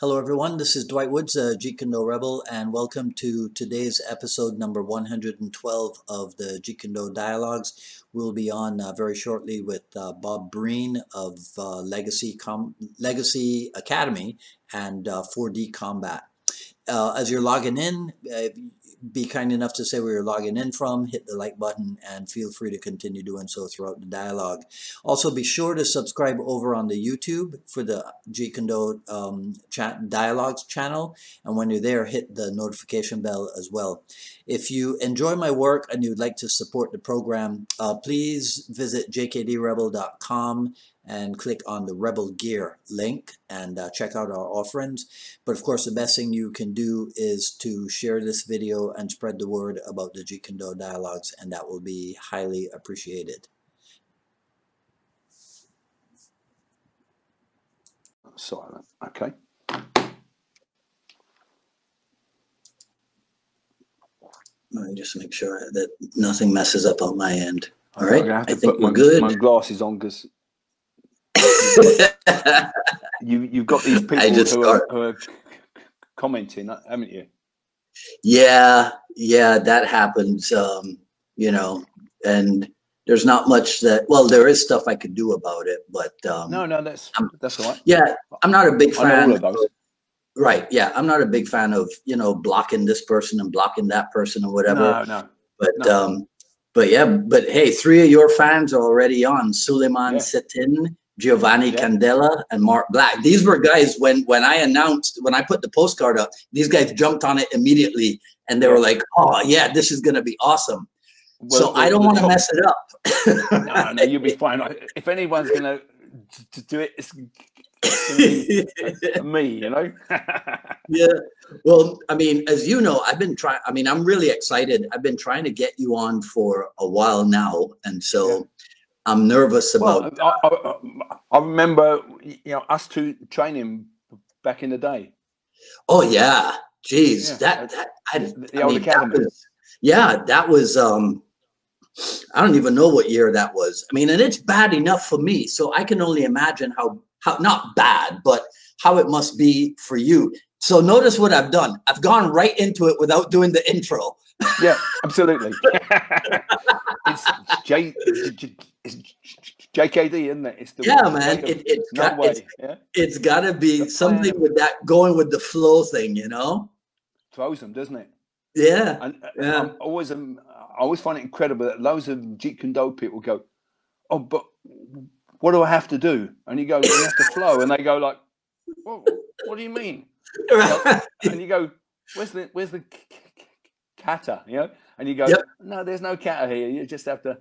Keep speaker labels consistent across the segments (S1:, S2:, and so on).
S1: Hello, everyone. This is Dwight Woods, Jeet Kune Do Rebel, and welcome to today's episode number 112 of the Jeet Kune Do Dialogues. We'll be on very shortly with Bob Breen of Legacy Academy and 4D Combat. As you're logging in, be kind enough to say where you're logging in from, hit the like button, and feel free to continue doing so throughout the dialogue. Also, be sure to subscribe over on the YouTube for the Jeet Kune Do Dialogues channel, and when you're there, hit the notification bell as well. If you enjoy my work and you'd like to support the program, please visit jkdrebel.com and click on the Rebel Gear link and check out our offerings. But of course, the best thing you can do is to share this video and spread the word about the Jeet Kune Do Dialogues, and that will be highly appreciated.
S2: Silent. Okay.
S1: Let me just make sure that nothing messes up on my end. All right,
S2: I
S1: think we're good.
S2: My glasses on because you've got these people who are commenting, haven't you?
S1: Yeah, that happens. You know, and there's not much that. Well, there is stuff I could do about it, but
S2: no, that's all right.
S1: Yeah, I'm not a big fan.
S2: I know all of those.
S1: Right. Yeah, I'm not a big fan of blocking this person and blocking that person or whatever.
S2: No.
S1: But hey, 3 of your fans are already on: Suleiman Setin, Giovanni Candela, and Mark Black. These were guys when I put the postcard up, these guys jumped on it immediately and they were like, "Oh yeah, this is gonna be awesome." Well, so I don't want to mess it up.
S2: No, you'll be fine. If anyone's gonna do it, it's me,
S1: Yeah. Well, I mean, as you know, I've been trying. I mean, I'm really excited. I've been trying to get you on for a while now, and so I'm nervous about.
S2: Well, I remember, us two training back in the day.
S1: Oh yeah, geez, that was. I don't even know what year that was. I mean, and it's bad enough for me, so I can only imagine how not bad, but how it must be for you. So notice what I've done. I've gone right into it without doing the intro.
S2: Yeah, absolutely. It's JKD, isn't it? It's the
S1: man. It's got to be something with that, going with the flow thing,
S2: Throws them, doesn't it?
S1: Yeah.
S2: And I always find it incredible that loads of Jeet Kune Do people go, "Oh, but what do I have to do?" And you go, "You have to flow," and they go like, "Well, what do you mean?" And you go, "Where's the kata?" And you go, "No, there's no kata here. You just have to."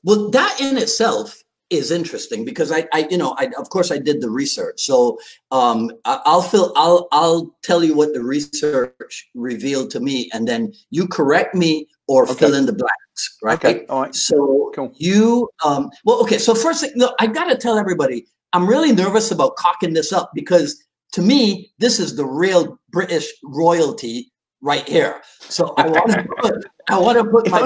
S1: Well, that in itself is interesting because I of course I did the research. So I'll tell you what the research revealed to me, and then you correct me or fill in the blanks, right?
S2: Okay. All right.
S1: So
S2: cool.
S1: You so first thing, I got to tell everybody, I'm really nervous about cocking this up because to me this is the real British royalty right here. So I want to put I want to put my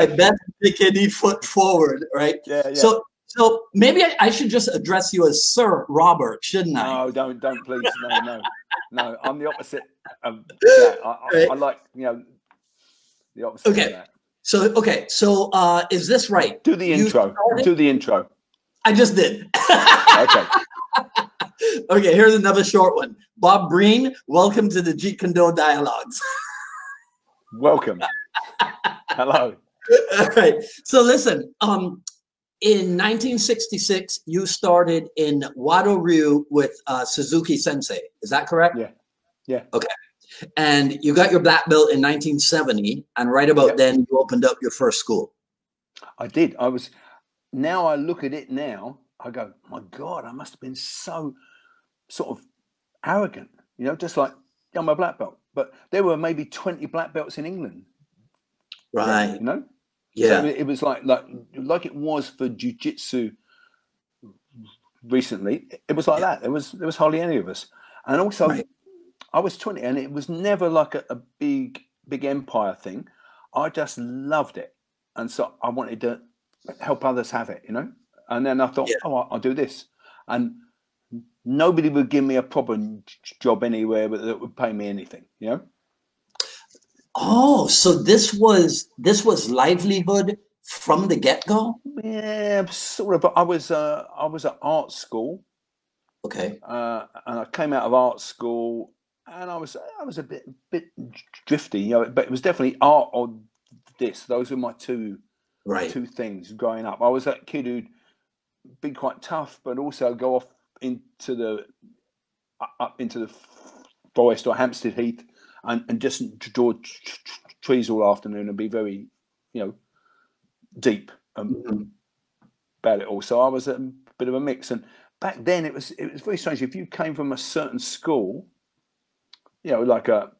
S1: best JKD foot forward, right?
S2: Yeah.
S1: So maybe I should just address you as Sir Robert, shouldn't I?
S2: No, don't please. No. I'm the opposite of that. I like, the opposite of that.
S1: So is this right?
S2: Do the intro.
S1: I just did.
S2: Okay.
S1: Okay, here's another short one. Bob Breen, welcome to the Jeet Kune Do Dialogues.
S2: Welcome. Hello.
S1: All right. So listen, in 1966, you started in Wado-ryu with Suzuki Sensei. Is that correct?
S2: Yeah.
S1: Okay. And you got your black belt in 1970, and right about then you opened up your first school.
S2: I did. Now I look at it now, I go, my God, I must have been so sort of arrogant, just like, I'm a black belt. But there were maybe 20 black belts in England.
S1: Right.
S2: Yeah. So it was like it was for jiu-jitsu recently. It was like that. There was hardly any of us. And also, I was 20, and it was never like a big empire thing. I just loved it. And so I wanted to help others have it, you know. And then I thought,
S1: Yeah.
S2: oh, I'll do this, and nobody would give me a proper job anywhere that would pay me anything, you know.
S1: Oh, so this was livelihood from the get-go?
S2: Yeah, sort of. I was at art school,
S1: Okay.
S2: and I came out of art school, and I was a bit drifty, you know. But it was definitely art or this. Those were my two
S1: Right.
S2: things growing up. I was that kid who'd be quite tough, but also go off into the up into the forest or Hampstead Heath and just draw trees all afternoon and be very, you know, deep
S1: Mhm.
S2: about it all. So I was a bit of a mix. And back then it was very strange. If you came from a certain school, you know, like a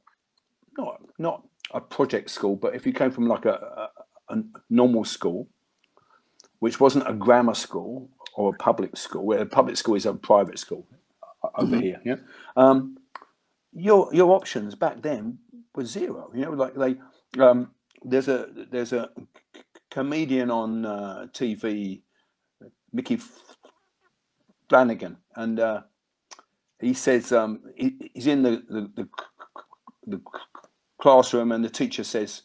S2: not a project school, but if you came from like a normal school, which wasn't a grammar school or a public school, where a public school is a private school over
S1: Mhm.
S2: here, yeah. Um, your options back then were zero. You know, like there's a comedian on TV, Mickey Flanagan, and he says he's in the classroom, and the teacher says,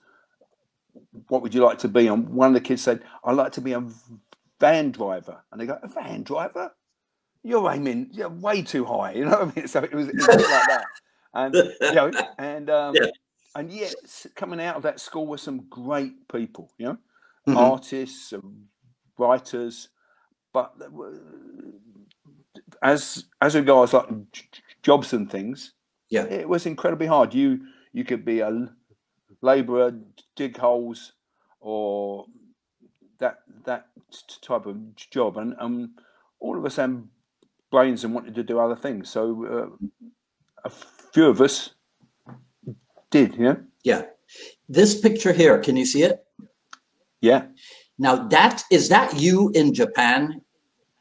S2: "What would you like to be?" And one of the kids said, "I'd like to be a van driver." And they go, "A van driver? You're aiming way too high." You know what I mean? So it was a bit like that, and you know,
S1: Yeah.
S2: and yet coming out of that school were some great people, you know,
S1: Mhm.
S2: artists, writers, but as regards like jobs and things,
S1: Yeah.
S2: it was incredibly hard. You could be a labourer, dig holes, or that type of job, and all of us had brains and wanted to do other things. So a few of us did, you know.
S1: Yeah. This picture here, can you see it?
S2: Yeah,
S1: Now that is that you in Japan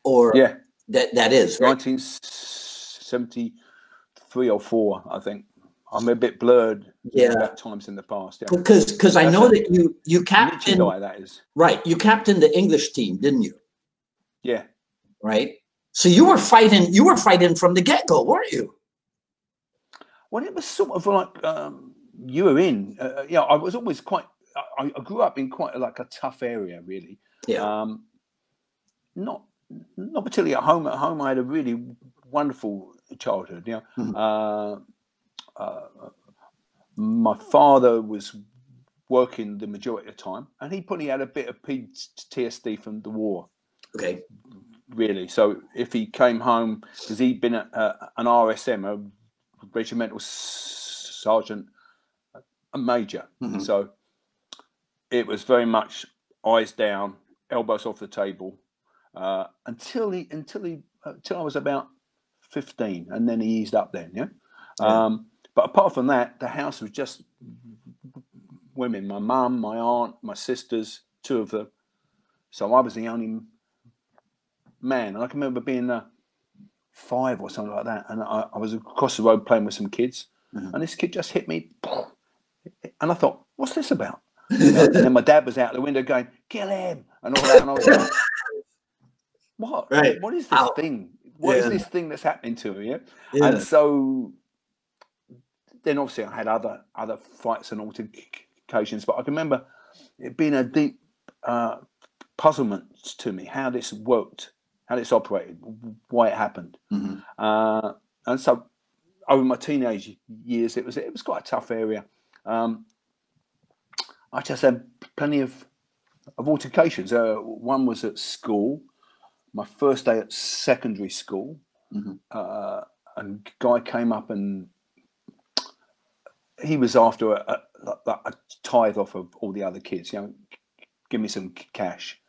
S1: or
S2: yeah.
S1: that is, right?
S2: 1973 or four, I think. I'm a bit blurred
S1: Yeah.
S2: about times in the past. Yeah,
S1: Because I
S2: that's
S1: know
S2: a
S1: that you captain
S2: Nichidai. That is.
S1: right, you captained the English team, didn't you?
S2: Yeah.
S1: Right? So you were fighting from the get-go, weren't you?
S2: Well, it was sort of like you were in. Yeah, I was always quite. I grew up in quite like a tough area, really.
S1: Yeah.
S2: Um, not not particularly at home. At home, I had a really wonderful childhood. You know,
S1: Mhm.
S2: my father was working the majority of the time, and he probably had a bit of PTSD from the war,
S1: Okay.
S2: really. So if he came home, because he'd been an RSM, a regimental sergeant, a major,
S1: Mhm.
S2: so it was very much eyes down, elbows off the table, until I was about 15, and then he eased up. Then, yeah.
S1: Yeah.
S2: But apart from that, the house was just women. My mum, my aunt, my sisters, two of them. So I was the only man, and I can remember being 5 or something like that, and I was across the road playing with some kids,
S1: Mhm.
S2: and this kid just hit me, and I thought, "What's this about?" You know, and then my dad was out the window going, "Kill him," and all that, and I was going, "What?
S1: Right.
S2: What is this
S1: Ow.
S2: thing? What is
S1: Yeah.
S2: this thing that's happening to me?" Yeah? And
S1: Yeah.
S2: so then, obviously, I had other fights and altercations, but I can remember it being a deep puzzlement to me how this worked, how this operated, why it happened,
S1: Mhm.
S2: uh, and so over my teenage years, it was quite a tough area. Um, I just had plenty of altercations. One was at school, my first day at secondary school.
S1: Mhm.
S2: A guy came up and he was after a tithe off of all the other kids. You know, give me some cash.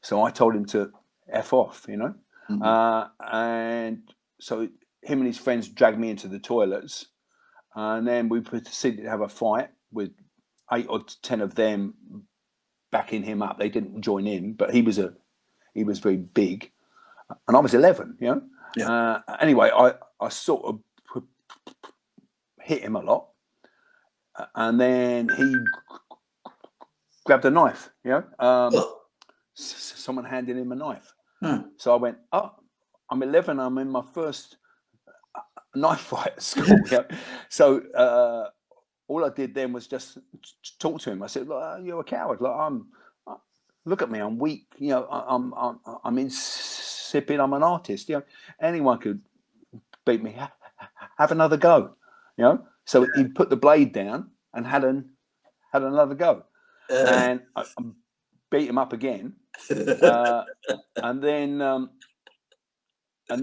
S2: So I told him to f off. You know,
S1: Mhm.
S2: and so him and his friends dragged me into the toilets, and then we proceeded to have a fight with 8 or 10 of them backing him up. They didn't join in, but he was very big, and I was 11. You know.
S1: Yeah.
S2: Anyway, I sort of hit him a lot, and then he grabbed a knife. You know.
S1: Oh.
S2: someone handed him a knife.
S1: Huh.
S2: So I went, oh, I'm 11. I'm in my first knife fight at school. Yeah. So all I did then was just talk to him. I said, "You're a coward. Like look at me. I'm weak. You know, I'm insipid. I'm an artist. You know, anyone could beat me. Have another go. You know." So he put the blade down and had another go, and I beat him up again. And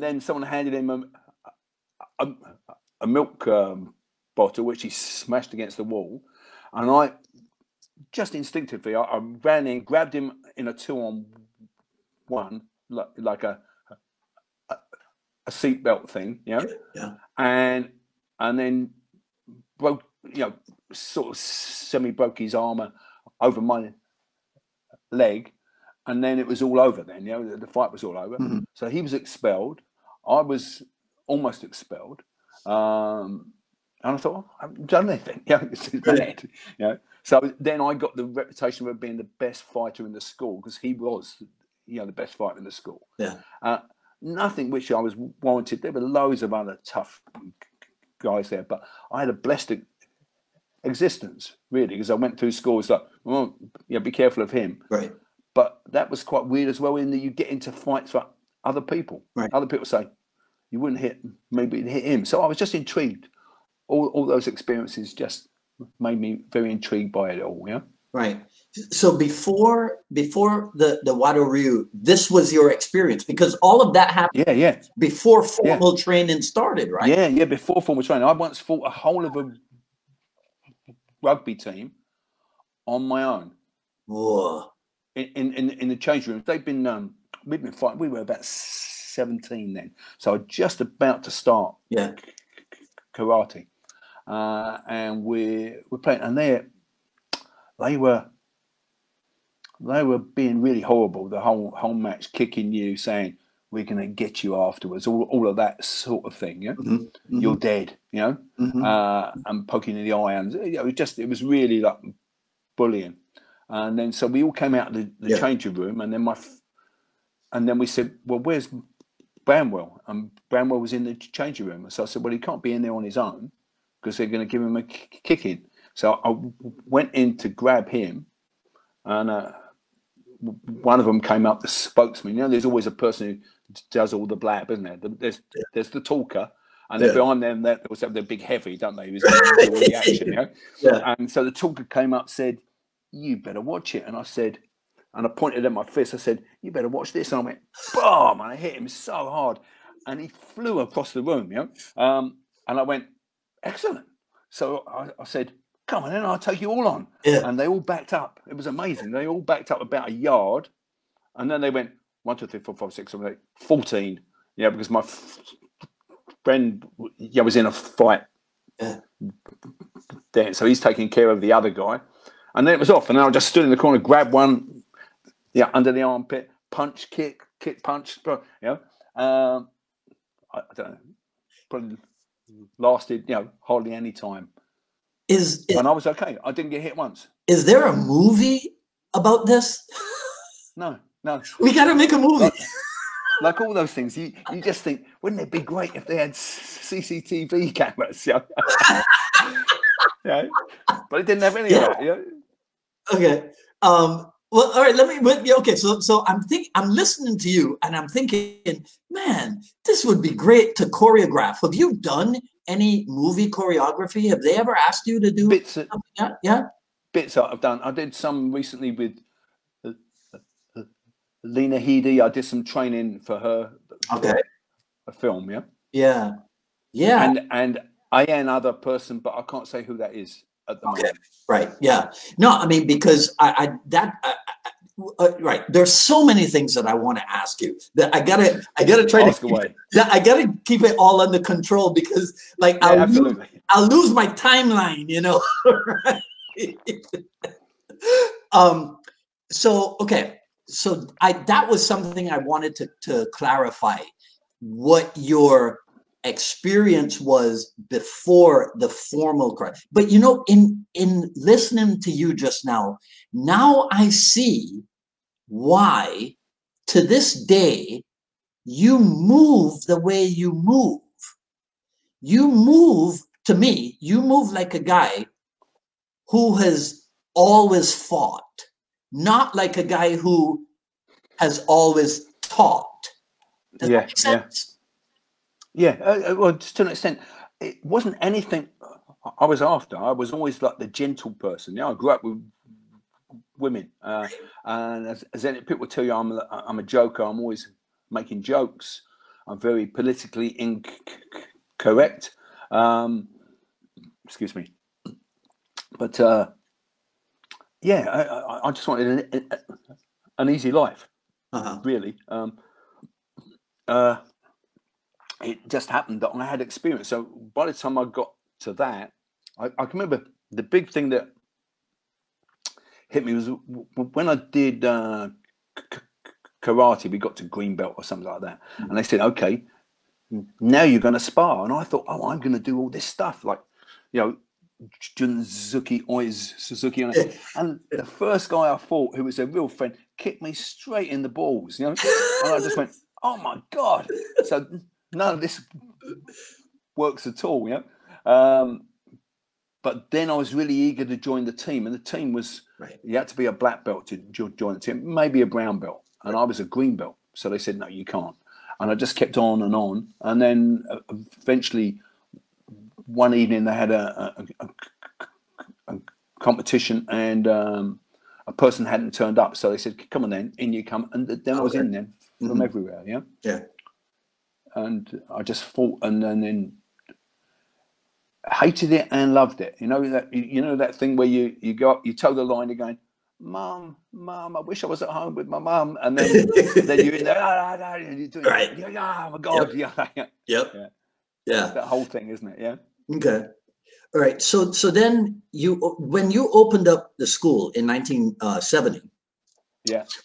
S2: then someone handed him a milk bottle, which he smashed against the wall, and I just instinctively I ran in, grabbed him in a 2-on-1, like a seatbelt thing, you know,
S1: Yeah.
S2: and then broke, you know, sort of semi broke his armor over my leg. And then it was all over then, you know, the fight was all over.
S1: Mm-hmm.
S2: So he was expelled. I was almost expelled. And I thought, oh, I haven't done anything. You know, it's bad. You know? So then I got the reputation of being the best fighter in the school, because he was, you know, the best fighter in the school.
S1: Yeah.
S2: Nothing which I was warranted. There were loads of other tough guys there, but I had a blessed existence, really, because I went through school. It's like, well, yeah, be careful of him.
S1: Right.
S2: But that was quite weird as well, in that you get into fights for other people.
S1: Right.
S2: Other people say, you wouldn't hit, maybe you'd hit him. So I was just intrigued. All those experiences just made me very intrigued by it all, yeah?
S1: Right. So before the Wado Ryu, this was your experience, because all of that happened before formal training started, right?
S2: Yeah, before formal training. I once fought a whole of a rugby team on my own.
S1: Whoa.
S2: In the change room. They've been we've been fighting. We were about 17 then, so just about to start karate, and we're playing, and they were being really horrible the whole match, kicking you, saying we're going to get you afterwards, all of that sort of thing. Yeah,
S1: Mm-hmm. Mm-hmm.
S2: You're dead. You know,
S1: mm-hmm.
S2: And poking in the eye, and you know, it was really like bullying. And then so we all came out of the changing room, and then we said, well, where's Bramwell? And Bramwell was in the changing room. So I said, well, he can't be in there on his own, because they're going to give him a kicking. So I went in to grab him, and one of them came up, the spokesman. You know, there's always a person who does all the blab, isn't there? There's the talker, and then behind them there was the big heavy, don't they? Who was doing all the action, you know?
S1: Yeah.
S2: And so the talker came up, said, you better watch it. And I said, and I pointed at my fist, I said, you better watch this. And I went, boom, and I hit him so hard, and he flew across the room, you know. And I went, excellent. So I said, come on in, I'll take you all on.
S1: Yeah.
S2: And they all backed up. It was amazing. They all backed up about a yard, and then they went 1, 2, 3, 4, 5, 6, 7, 8, 14. Yeah, because my friend was in a fight there, so he's taking care of the other guy. And then it was off, and then I just stood in the corner, grabbed one, under the armpit, punch, kick, punch. You know, I don't know, probably lasted, you know, hardly any time. And I was okay. I didn't get hit once.
S1: Is there a movie about this?
S2: No.
S1: We got to make a movie.
S2: Like all those things, you just think, wouldn't it be great if they had CCTV cameras? You know? Yeah, but it didn't have any of that. You know?
S1: Okay. Well, all right. Okay. So I'm listening to you, and I'm thinking, man, this would be great to choreograph. Have you done any movie choreography? Have they ever asked you to do
S2: bits?
S1: Yeah.
S2: Bits I've done. I did some recently with Lena Headey. I did some training for her.
S1: Okay.
S2: A film. Yeah.
S1: Yeah. Yeah.
S2: And I am another person, but I can't say who that is at the moment.
S1: Right. Yeah. No, I mean, because right. There's so many things that I want to ask you that I gotta try
S2: ask
S1: to
S2: away.
S1: I gotta keep it all under control, because like I'll lose my timeline, you know. So okay. So that was something I wanted to clarify, what your experience was before the formal cry. But you know, in listening to you just now I see why, to this day, you move the way you move. You move, to me, you move like a guy who has always fought, not like a guy who has always taught. Does that make sense?
S2: Well, just to an extent, it wasn't anything I was after. I was always like the gentle person. I grew up with women, and as any people tell you, I'm a joker. I'm always making jokes. I'm very politically incorrect. Excuse me, but I just wanted an easy life, really. It just happened that I had experience. So by the time I got to that, I can remember the big thing that hit me was when I did karate. We got to green belt or something like that, and they said, "Okay, now you're going to spar." And I thought, "Oh, I'm going to do all this stuff, like, Junzuki, Oiz, Suzuki." And the first guy I fought, who was a real friend, kicked me straight in the balls, and I just went, "Oh my God!" So none of this works at all, but then I was really eager to join the team, and the team was, you had to be a black belt to join the team, maybe a brown belt, and I was a green belt. So they said, "No, you can't." And I just kept on, and then eventually one evening they had a competition, and a person hadn't turned up, so they said, "Come on then, in you come." And then I was in then from everywhere, and I just fought, and then hated it and loved it. That thing where you go up, you toe the line, you're going, Mum, I wish I was at home with my mum," and then you're in there, and you're doing, oh my God, that whole thing, isn't it? Yeah.
S1: Okay. All right. So then when you opened up the school in 1970,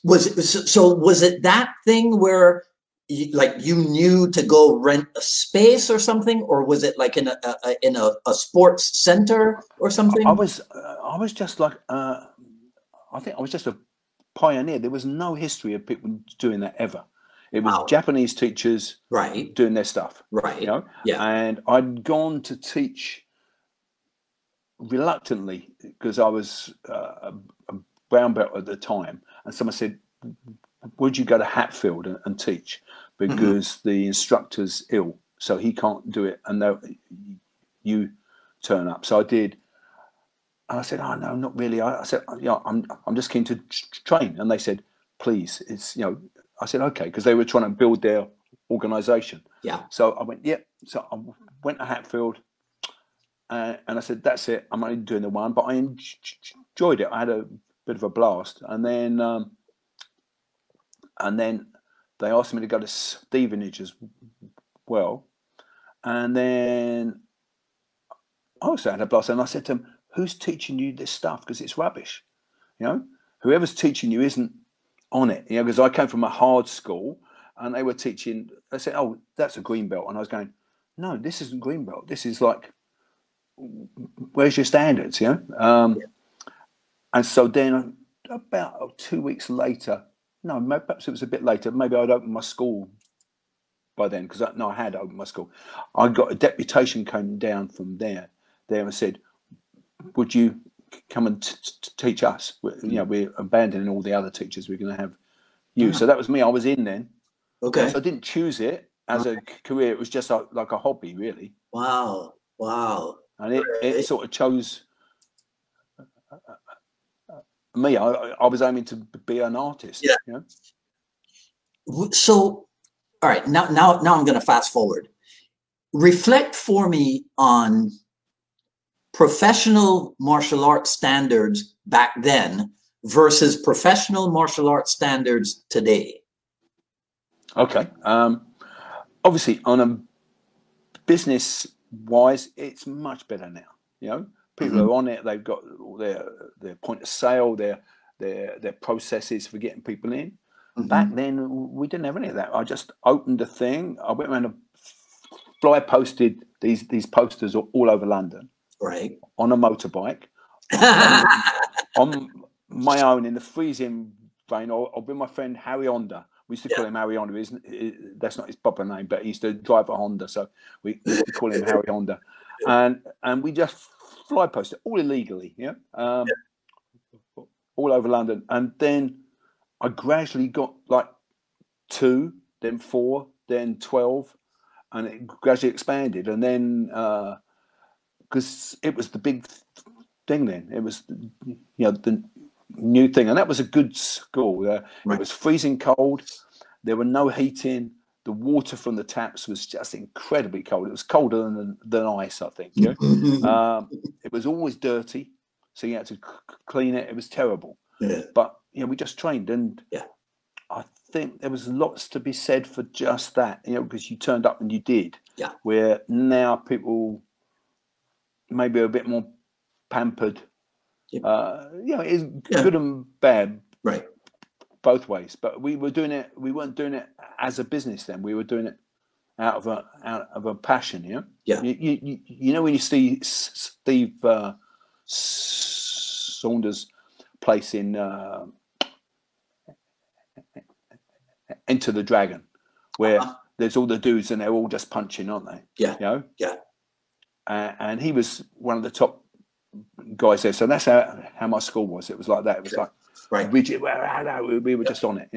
S1: was it that thing where you knew to go rent a space or something, or was it like in a sports center or something?
S2: I was just like, I think I was just a pioneer. There was no history of people doing that ever. It was Japanese teachers doing their stuff, and I'd gone to teach reluctantly because I was a brown belt at the time, and someone said, "Would you go to Hatfield and teach, because the instructor's ill, so he can't do it, and you turn up." So I did, and I said, "Oh no, not really." I said, I'm just keen to train," and they said, "Please, it's I said, "Okay," because they were trying to build their organization. So I went, So I went to Hatfield, and I said, "That's it. I'm only doing the one," but I enjoyed it. I had a bit of a blast, and then they asked me to go to Stevenage as well, and then I also had a blast. And I said to them, "Who's teaching you this stuff? Because it's rubbish. Whoever's teaching you isn't on it. Because I came from a hard school, and they were teaching. They said, 'Oh, that's a green belt,' and I was going, 'No, this isn't green belt. This is like, where's your standards?' And so then about 2 weeks later, no, perhaps it was a bit later, maybe I'd opened my school by then, because I had opened my school. I got a deputation came down from there and said, 'Would you come and teach us? We're abandoning all the other teachers. We're going to have you.'" So that was me. I was in then.
S1: Okay.
S2: So I didn't choose it as a career. It was just like a hobby, really.
S1: Wow.
S2: And it sort of chose me. I was aiming to be an artist.
S1: So, all right, now I'm going to fast forward. Reflect for me on professional martial arts standards back then versus professional martial arts standards today.
S2: Okay. Obviously, on a business wise, it's much better now. People are on it. They've got all their point of sale, their processes for getting people in. Back then, we didn't have any of that. I just opened a thing. I went around and fly posted these posters all over London, on a motorbike, on my own in the freezing Breen, or with my friend Harry Honda. We used to call him Harry Honda. That's not his proper name, but he used to drive a Honda, so we used to call him Harry Honda. And we just fly posted all illegally, all over London. And then I gradually got like 2, then 4, then 12, and it gradually expanded. And then because it was the big thing then, it was the new thing, and that was a good school. It was freezing cold. There were no heating. The water from the taps was just incredibly cold. It was colder than ice, I think. It was always dirty, so you had to clean it. It was terrible. But we just trained, and I think there was lots to be said for just that. Because you turned up and you did. Where now people maybe a bit more pampered. It's good and bad, both ways. But we were doing it. We weren't doing it as a business then. We were doing it out of a passion. You know when you see Steve Saunders' place in Enter the Dragon, where there's all the dudes and they're all just punching, aren't they? And he was one of the top guys there. So that's how my school was. It was like that. It was like rigid. We were just on it.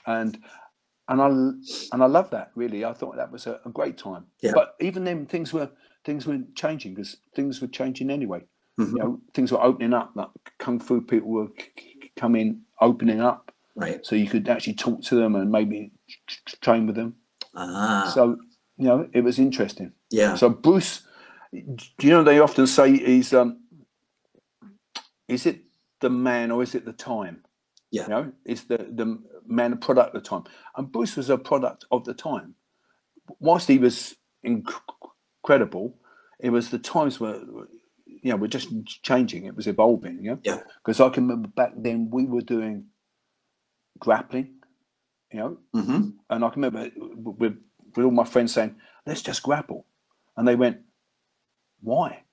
S2: And I loved that, really. I thought that was a great time. But even then, things were changing, because things were changing anyway. Things were opening up. Like kung fu people were opening up. So you could actually talk to them and maybe train with them. So it was interesting. So Bruce, do you know they often say he's is it the man or is it the time? It's the man a product of the time, and Bruce was a product of the time. Whilst he was incredible, it was the times were we're just changing. It was evolving. Because I can remember back then we were doing grappling, and I can remember with all my friends saying, let's just grapple, and they went, why?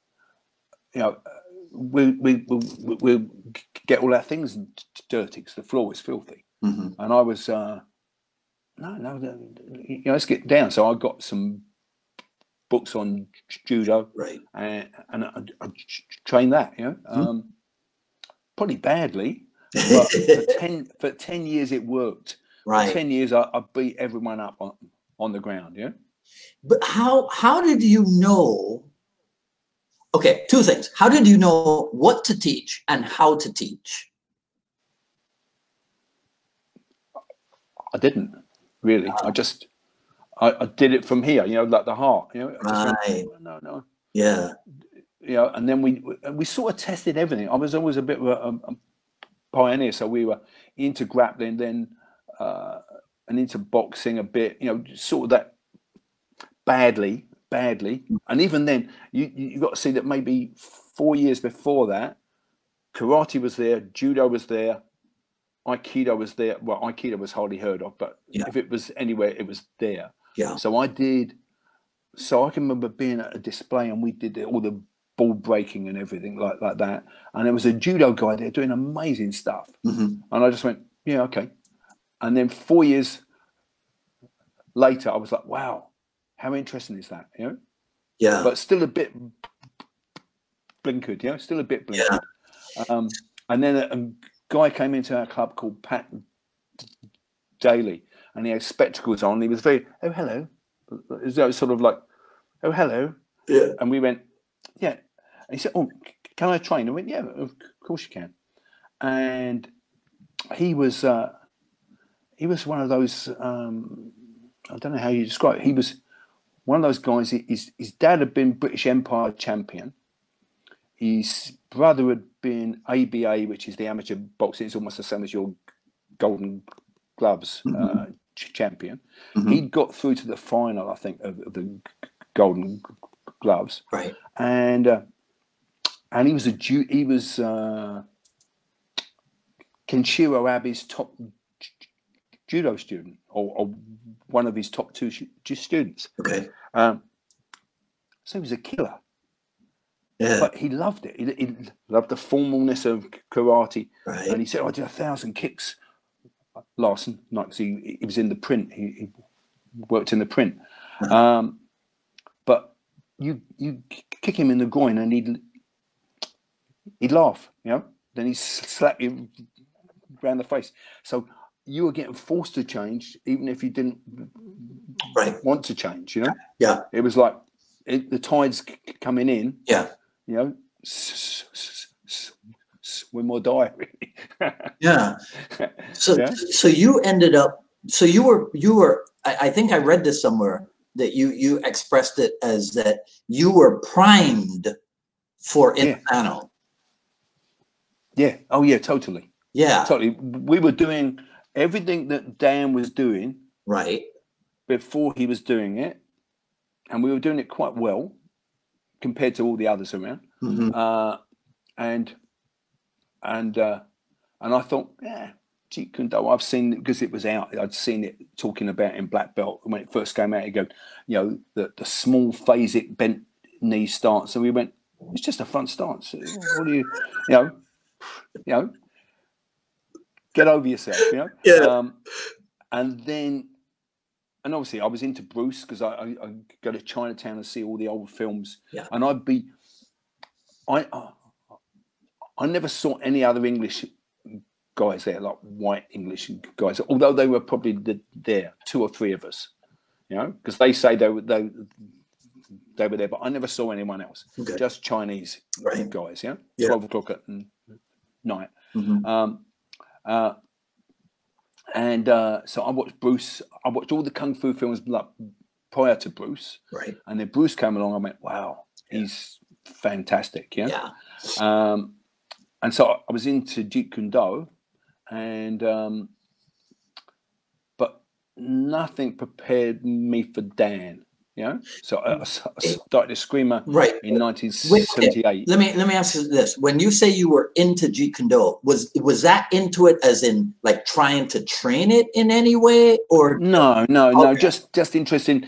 S2: We'll get all our things dirty because the floor is filthy. And I was no, let's get down. So I got some books on judo, and I trained that. Probably badly, but for 10 years it worked. For 10 years I beat everyone up on the ground.
S1: But how did you know? Okay, 2 things. How did you know what to teach and how to teach?
S2: I didn't really. I just I did it from here, like the heart. No. And then we sort of tested everything. I was always a bit of a pioneer, so we were into grappling, then and into boxing a bit. Sort of that badly. And even then, you got to see that maybe 4 years before that, karate was there, judo was there, aikido was there. Well, aikido was hardly heard of, but if it was anywhere, it was there. So I can remember being at a display, and we did all the ball breaking and everything like that. And there was a judo guy there doing amazing stuff. And I just went, okay. And then 4 years later, I was like, wow. How interesting is that? But still a bit blinkered. Still a bit blinkered. And then a guy came into our club called Pat Daly, and he had spectacles on. He was very, oh hello. It was sort of like, oh hello. And we went, yeah. And he said, oh, can I train? I went, yeah, of course you can. And he was one of those. I don't know how you describe it. He was one of those guys. His dad had been British Empire champion. His brother had been ABA, which is the amateur boxing. It's almost the same as your Golden Gloves champion. He'd got through to the final, I think, of the Golden Gloves. And he was Kenshiro Abe's top judo student, or one of his top 2 students. So he was a killer. But he loved it. He loved the formalness of karate. And he said, I did 1,000 kicks last night because he was in the print. He worked in the print. But you kick him in the groin and he'd laugh, you know. Then he'd slap you around the face. So you were getting forced to change, even if you didn't want to change, you know.
S1: Yeah.
S2: It was like the tide's coming in.
S1: Yeah.
S2: You know, swim or die, really.
S1: Yeah. So
S2: yeah.
S1: so you ended up. So you were. I think I read this somewhere that you expressed it as that you were primed for Inosanto.
S2: Yeah. Oh yeah. Totally.
S1: Yeah.
S2: Totally. We were doing everything that Dan was doing before he was doing it, and we were doing it quite well compared to all the others around. And I thought, yeah, Jeet Kune Do. I've seen it because it was out. I'd seen it talking about in Black Belt when it first came out. You go, you know, the small phasic bent knee stance, and we went, it's just a front stance. What do you know, get over yourself, you know.
S1: Yeah.
S2: And obviously I was into Bruce because I go to Chinatown and see all the old films.
S1: Yeah.
S2: And I never saw any other English guys there, like white English guys, although they were probably there, 2 or 3 of us, you know, because they say they were there, but I never saw anyone else. Just Chinese guys, yeah. 12 o'clock at night. So I watched Bruce. I watched all the kung fu films like prior to Bruce. And then Bruce came along. I went, wow, he's fantastic. Yeah. And so I was into Jeet Kune Do, and but nothing prepared me for Dan. You know, so I started Screamer in 1978.
S1: Let me ask you this: when you say you were into Jeet Kune Do, was that into it as in like trying to train it in any way, or
S2: no, just interested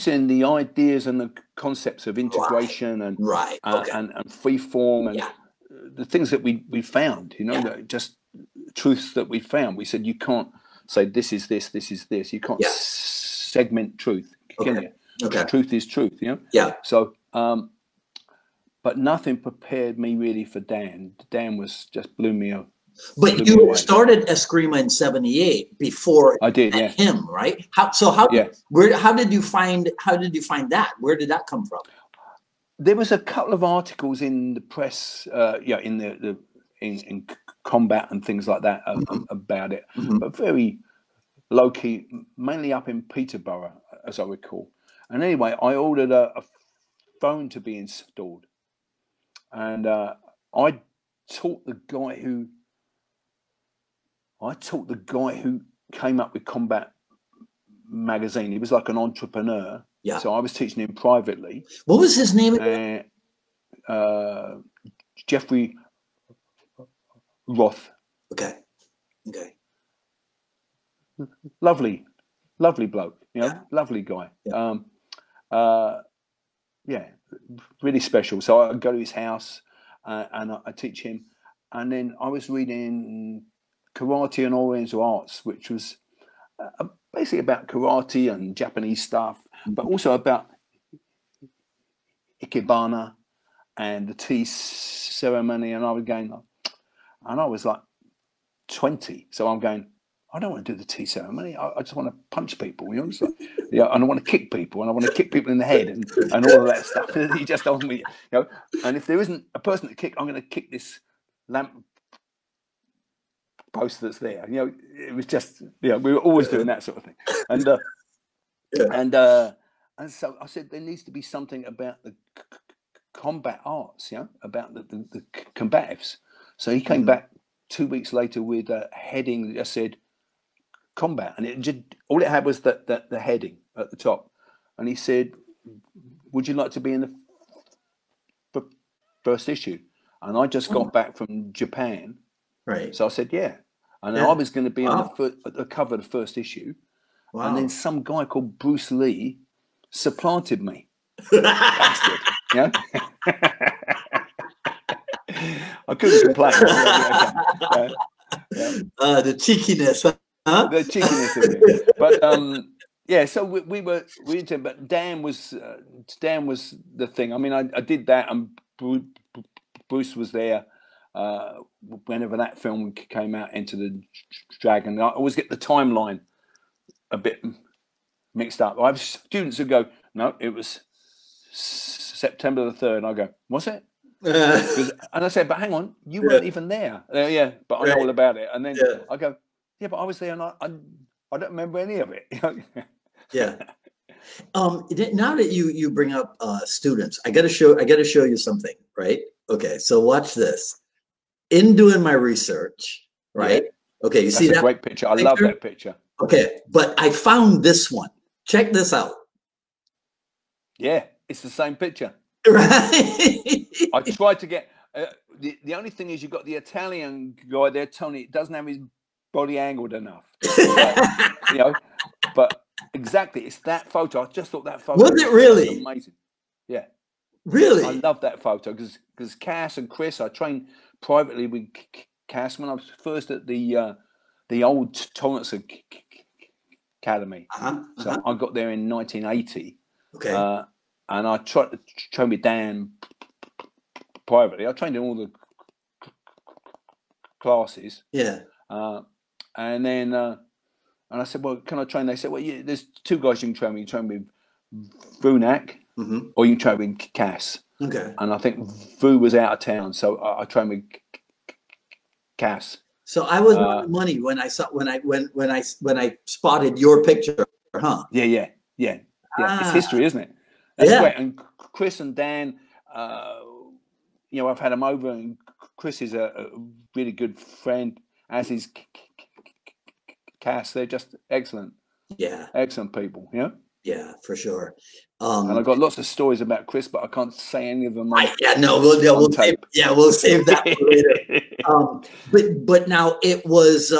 S2: in the ideas and the concepts of integration and free form and the things that we found. You know, just truths that we found. We said you can't say this is this, this is this. You can't segment truth, can you? Truth is truth, you know. So but nothing prepared me really for Dan. Dan was just blew me up.
S1: But you started Eskrima in '78 before
S2: I did,
S1: him, right? How did you find that? Where did that come from?
S2: There was a couple of articles in the press, in Combat and things like that about it, but very low key, mainly up in Peterborough, as I recall. And anyway, I ordered a phone to be installed, and I taught the guy who came up with Combat magazine. He was like an entrepreneur. So I was teaching him privately.
S1: What was his name?
S2: Jeffrey Roth.
S1: Okay.
S2: Lovely bloke, you know, lovely guy. Really special. So I go to his house and I teach him. And then I was reading Karate and Oriental Arts, which was basically about karate and Japanese stuff, but also about Ikebana and the tea ceremony. And I was going, and I was like 20. So I'm going, I don't want to do the tea ceremony. I just want to punch people, you know. Like, and I want to kick people, and I want to kick people in the head, and all of that stuff. He just told me, you know. And if there isn't a person to kick, I'm going to kick this lamp post that's there. You know, it was just, you know, we were always doing that sort of thing. And and so I said there needs to be something about the combat arts, you know, about the combatives. So he came back 2 weeks later with a heading that just said combat, and it just all it had was the heading at the top, and he said, would you like to be in the first issue? And I just got back from Japan, so I said yeah, and I was going to be on the cover of the first issue, and then some guy called Bruce Lee supplanted me. Bastard, you know. I couldn't complain.
S1: The cheekiness, huh?
S2: The cheekiness of it. But yeah, so we were into it, but Dan was the thing. I mean, I did that, and Bruce was there whenever that film came out, Enter the Dragon. I always get the timeline a bit mixed up. I have students who go, no, it was September the 3rd. And I go, was it? And I said, but hang on, you weren't even there. Yeah, but I know all about it. And then I go, yeah, but I was there, and I don't remember any of it.
S1: Yeah. Now that you bring up students, I gotta show you something, right? Okay, so watch this. In doing my research, right? Yeah. Okay, you see that?
S2: That's a great picture. I love that picture.
S1: Okay, but I found this one. Check this out.
S2: Yeah, it's the same picture.
S1: Right.
S2: I tried to get the only thing is, you've got the Italian guy there, Tony. Doesn't have his body angled enough, but, but exactly, it's that photo. I just thought that photo
S1: was it really
S2: amazing. Yeah,
S1: really,
S2: I love that photo because Cass and Chris. I trained privately with Cass when I was first at the old Torrance Academy. So I got there in 1980.
S1: Okay.
S2: And I tried to train with Dan privately. I trained in all the classes.
S1: Yeah.
S2: And then, and I said, well, can I train? They said, well, yeah, there's two guys you can train with. You train with Vunak, or you can train with Cass.
S1: Okay.
S2: And I think Vu was out of town, so I trained with Cass.
S1: So I was on the money when I I spotted your picture, huh?
S2: Yeah. It's history, isn't it? That's great. And Chris and Dan, I've had them over, and Chris is a really good friend, as is Cass. They're just excellent. Yeah. Excellent people,
S1: Yeah, for sure.
S2: And I've got lots of stories about Chris, but I can't say any of them.
S1: We'll save that for later. But now it was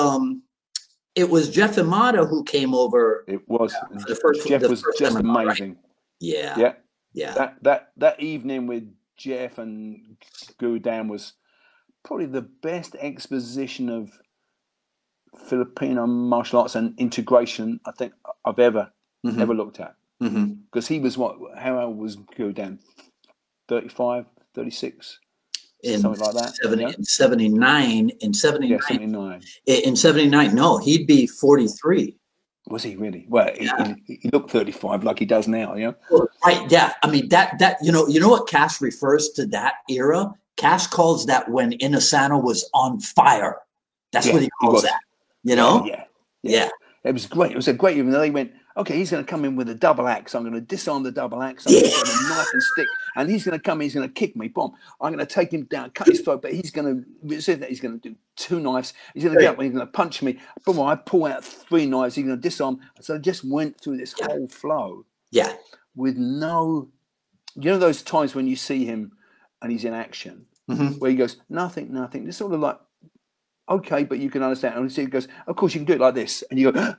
S1: Jeff Imada who came over.
S2: It was Jeff was just amazing.
S1: Right? Yeah.
S2: That evening with Jeff and Guru Dan was probably the best exposition of Filipino martial arts and integration I think I've ever looked at. Because he was how old was Guru Dan? 35, 36? Something like that.
S1: 79. In 79. Yeah, 79. In 79, no, he'd be 43.
S2: Was he really? Well, he looked 35 like he does now,
S1: Well, right, yeah. I mean, that you know what Cass refers to that era? Cass calls that when Inosanto was on fire. That's what he calls that. Yeah.
S2: It was great. It was a great, even though they went, okay, he's going to come in with a double axe. I'm going to disarm the double axe. I'm going to get a knife and stick. And he's going to come in, he's going to kick me. Boom. I'm going to take him down, cut his throat, but he's going to do two knives. He's going to get up and he's going to punch me. Boom. I pull out three knives. He's going to disarm. So I just went through this whole flow.
S1: Yeah.
S2: With no, those times when you see him and he's in action, where he goes, nothing. It's sort of like, okay, but you can understand. And he goes, of course you can do it like this. And you go,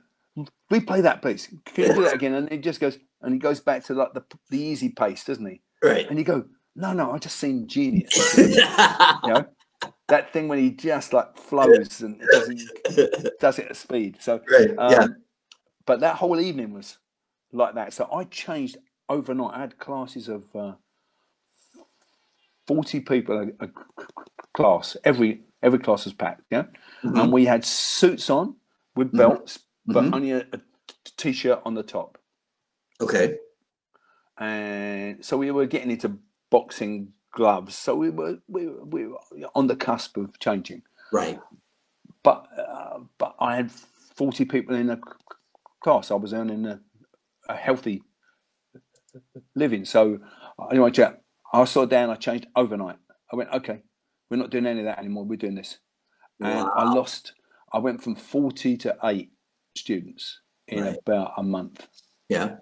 S2: replay that, please. Can you do that again? And he just goes, and he goes back to like the easy pace, doesn't he?
S1: Right.
S2: And you go, no, I just seem genius. That thing when he just like flows and does it at speed. So, but that whole evening was like that. So I changed overnight. I had classes of 40 people a class. Every class was packed, and we had suits on with belts, but only a t-shirt on the top.
S1: Okay.
S2: And so we were getting into boxing gloves. So we were on the cusp of changing.
S1: Right.
S2: But I had 40 people in a class. I was earning a healthy living. So anyway, I saw Dan. I changed overnight. I went, okay, we're not doing any of that anymore. We're doing this. And I went from 40 to 8 students in about a month.
S1: Yeah.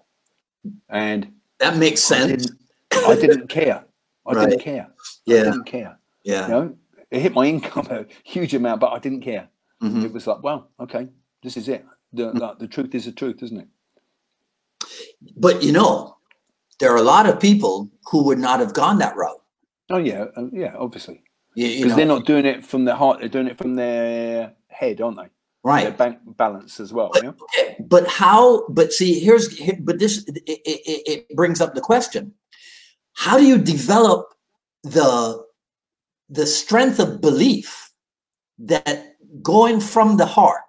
S2: And
S1: that makes sense.
S2: I didn't care. I didn't care.
S1: Yeah.
S2: I didn't care.
S1: Yeah.
S2: It hit my income a huge amount, but I didn't care. It was like, well, okay, this is it. The truth is the truth, isn't it?
S1: But there are a lot of people who would not have gone that route.
S2: Oh yeah, obviously. Because they're not doing it from their heart; they're doing it from their head, aren't they?
S1: Right.
S2: They're bank balance as well.
S1: But,
S2: Yeah.
S1: okay. But how? But see, but this it brings up the question: how do you develop the strength of belief that going from the heart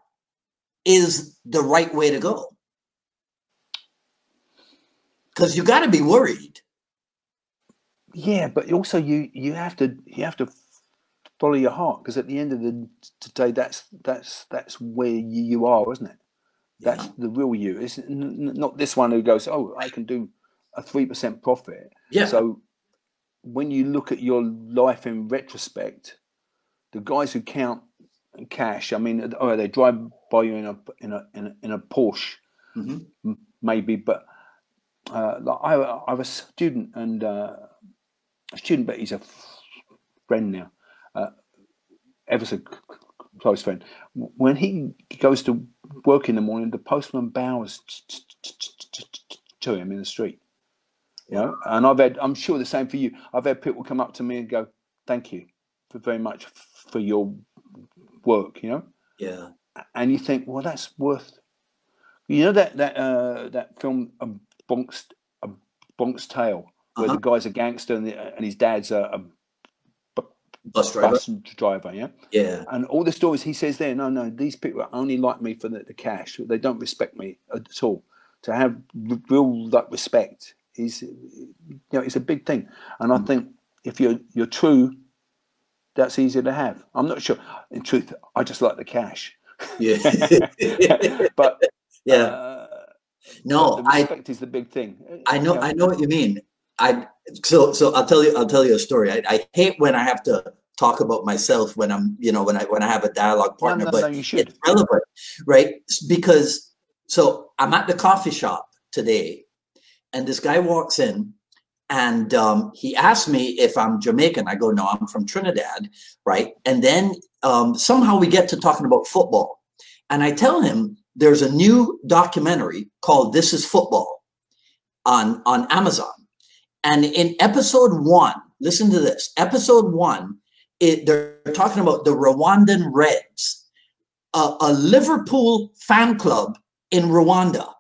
S1: is the right way to go? Because you got to be worried.
S2: Yeah, but also you have to follow your heart, because at the end of the day, that's where you are, isn't it? That's the real you. It's not this one who goes, oh, I can do a 3% profit.
S1: Yeah.
S2: So when you look at your life in retrospect, the guys who count cash, I mean, they drive by you in a Porsche, maybe, but like I have a student, but he's a friend now, ever so close friend. When he goes to work in the morning, the postman bows to him in the street. You know, and I'm sure the same for you. I've had people come up to me and go, "Thank you very much for your work." You know.
S1: Yeah.
S2: And you think, well, that's worth. You know that film, A Bronx Tale, where the guy's a gangster and his dad's a bus driver, yeah?
S1: Yeah.
S2: And all the stories he says there, no, these people only like me for the cash. They don't respect me at all. To have real respect is, it's a big thing. And I think if you're true, that's easy to have. I'm not sure. In truth, I just like the cash.
S1: Yeah.
S2: But
S1: yeah. No,
S2: but the respect is the big thing.
S1: I know what you mean. So I'll tell you a story. I hate when I have to talk about myself when I'm, when I have a dialogue partner, but
S2: you should.
S1: It's relevant, right? Because so I'm at the coffee shop today, and this guy walks in, and he asked me if I'm Jamaican. I go, no, I'm from Trinidad, right? And then somehow we get to talking about football, and I tell him there's a new documentary called "This Is Football" on Amazon. And in episode 1, listen to this. Episode 1, they're talking about the Rwandan Reds, a Liverpool fan club in Rwanda.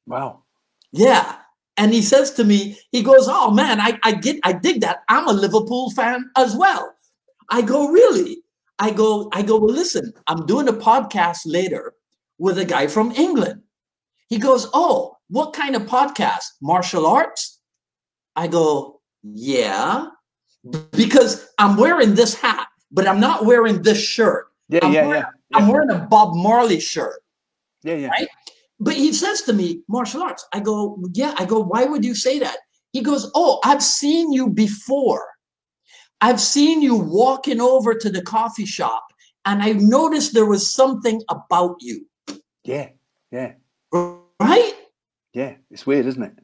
S2: Wow.
S1: Yeah. And he says to me, he goes, oh man, I dig that. I'm a Liverpool fan as well. I go, really? I go, well, listen, I'm doing a podcast later with a guy from England. He goes, oh, what kind of podcast? Martial arts? I go, yeah, because I'm wearing this hat, but I'm not wearing this shirt. I'm wearing a Bob Marley shirt.
S2: Yeah.
S1: Right? But he says to me, martial arts. I go, yeah. I go, why would you say that? He goes, oh, I've seen you before. I've seen you walking over to the coffee shop, and I noticed there was something about you.
S2: Yeah.
S1: Right?
S2: Yeah, it's weird, isn't it?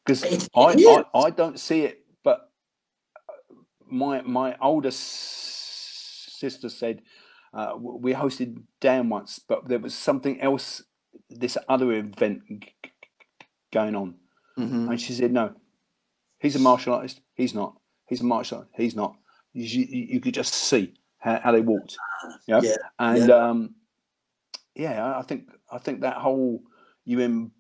S2: Because I don't see it, but my older sister said we hosted Dan once, but there was something else, this other event going on, and she said, no, he's a martial artist, he's not. He's a martial artist, he's not. You could just see how they walked, and I think that whole you embody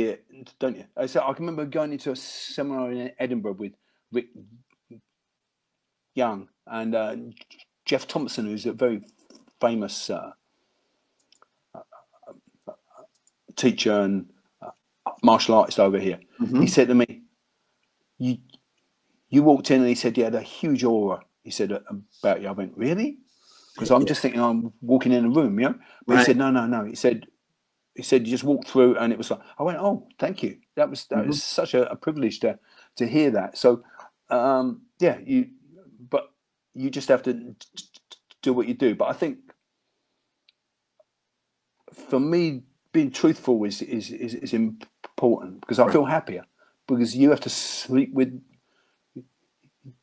S2: it, don't you? So I can remember going into a seminar in Edinburgh with Rick Young and Jeff Thompson, who's a very famous teacher and martial artist over here. He said to me, you walked in and he said you had a huge aura. He said about you. I went, really? Because I'm just thinking I'm walking in a room, But he said, no. He said you just walked through, and it was like, I went, oh, thank you. That was such a privilege to hear that. So, but you just have to do what you do. But I think for me, being truthful is important, because I feel happier, because you have to sleep with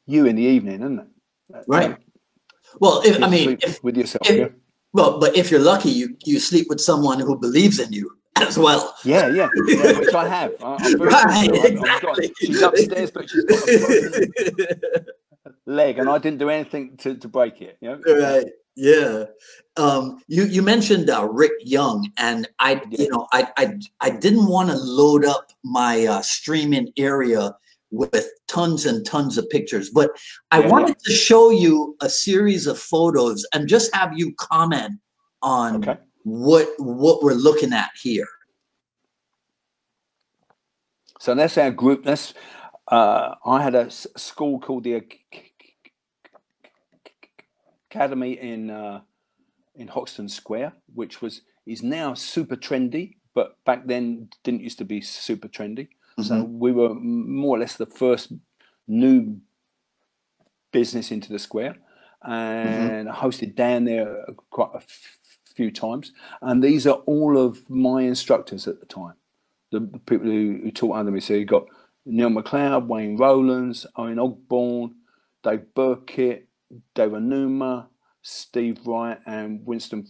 S2: you in the evening, isn't it?
S1: Right. Well,
S2: with yourself,
S1: Well, but if you're lucky, you sleep with someone who believes in you as well.
S2: Yeah, which I have. I'm very
S1: exactly.
S2: She's upstairs, but she's got a broken leg, and I didn't do anything to break it.
S1: Right. Yeah. You mentioned Rick Young, and
S2: Yeah,
S1: I didn't want to load up my streaming area with tons and tons of pictures, but I
S2: yeah, yeah.
S1: wanted to show you a series of photos and just have you comment on
S2: Okay.
S1: what we're looking at here.
S2: So that's our group. That's I had a school called the Academy in Hoxton Square, which is now super trendy, but back then didn't used to be super trendy. So
S1: Hmm.
S2: we were more or less the first new business into the square,
S1: Hmm.
S2: and I hosted down there quite a few times. And these are all of my instructors at the time, the people who taught under me. So you got Neil McLeod, Wayne Rowlands, Owen Ogborn, Dave Burkitt, Dave Onuma, Steve Wright, and Winston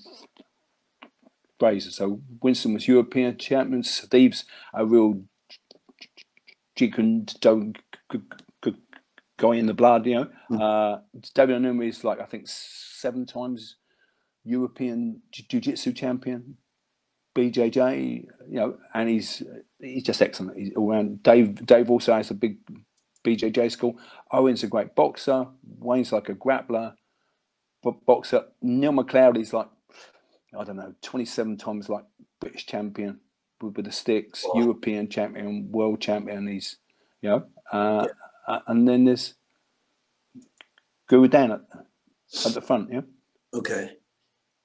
S2: Fraser. So Winston was European champion. Steve's a real Jeet Kune Do guy in the blood, you know. David Onuma is like I think 7 times European Jiu-Jitsu champion, BJJ, you know, and he's just excellent. He's all around. Dave also has a big BJJ school. Owen's a great boxer. Wayne's like a grappler, boxer. Neil McLeod is like I don't know, 27 times like British champion with the sticks,
S1: Oh,
S2: European champion, world champion. He's, you know,
S1: yeah.
S2: and then there's Guru Dan at the front. Yeah.
S1: Okay.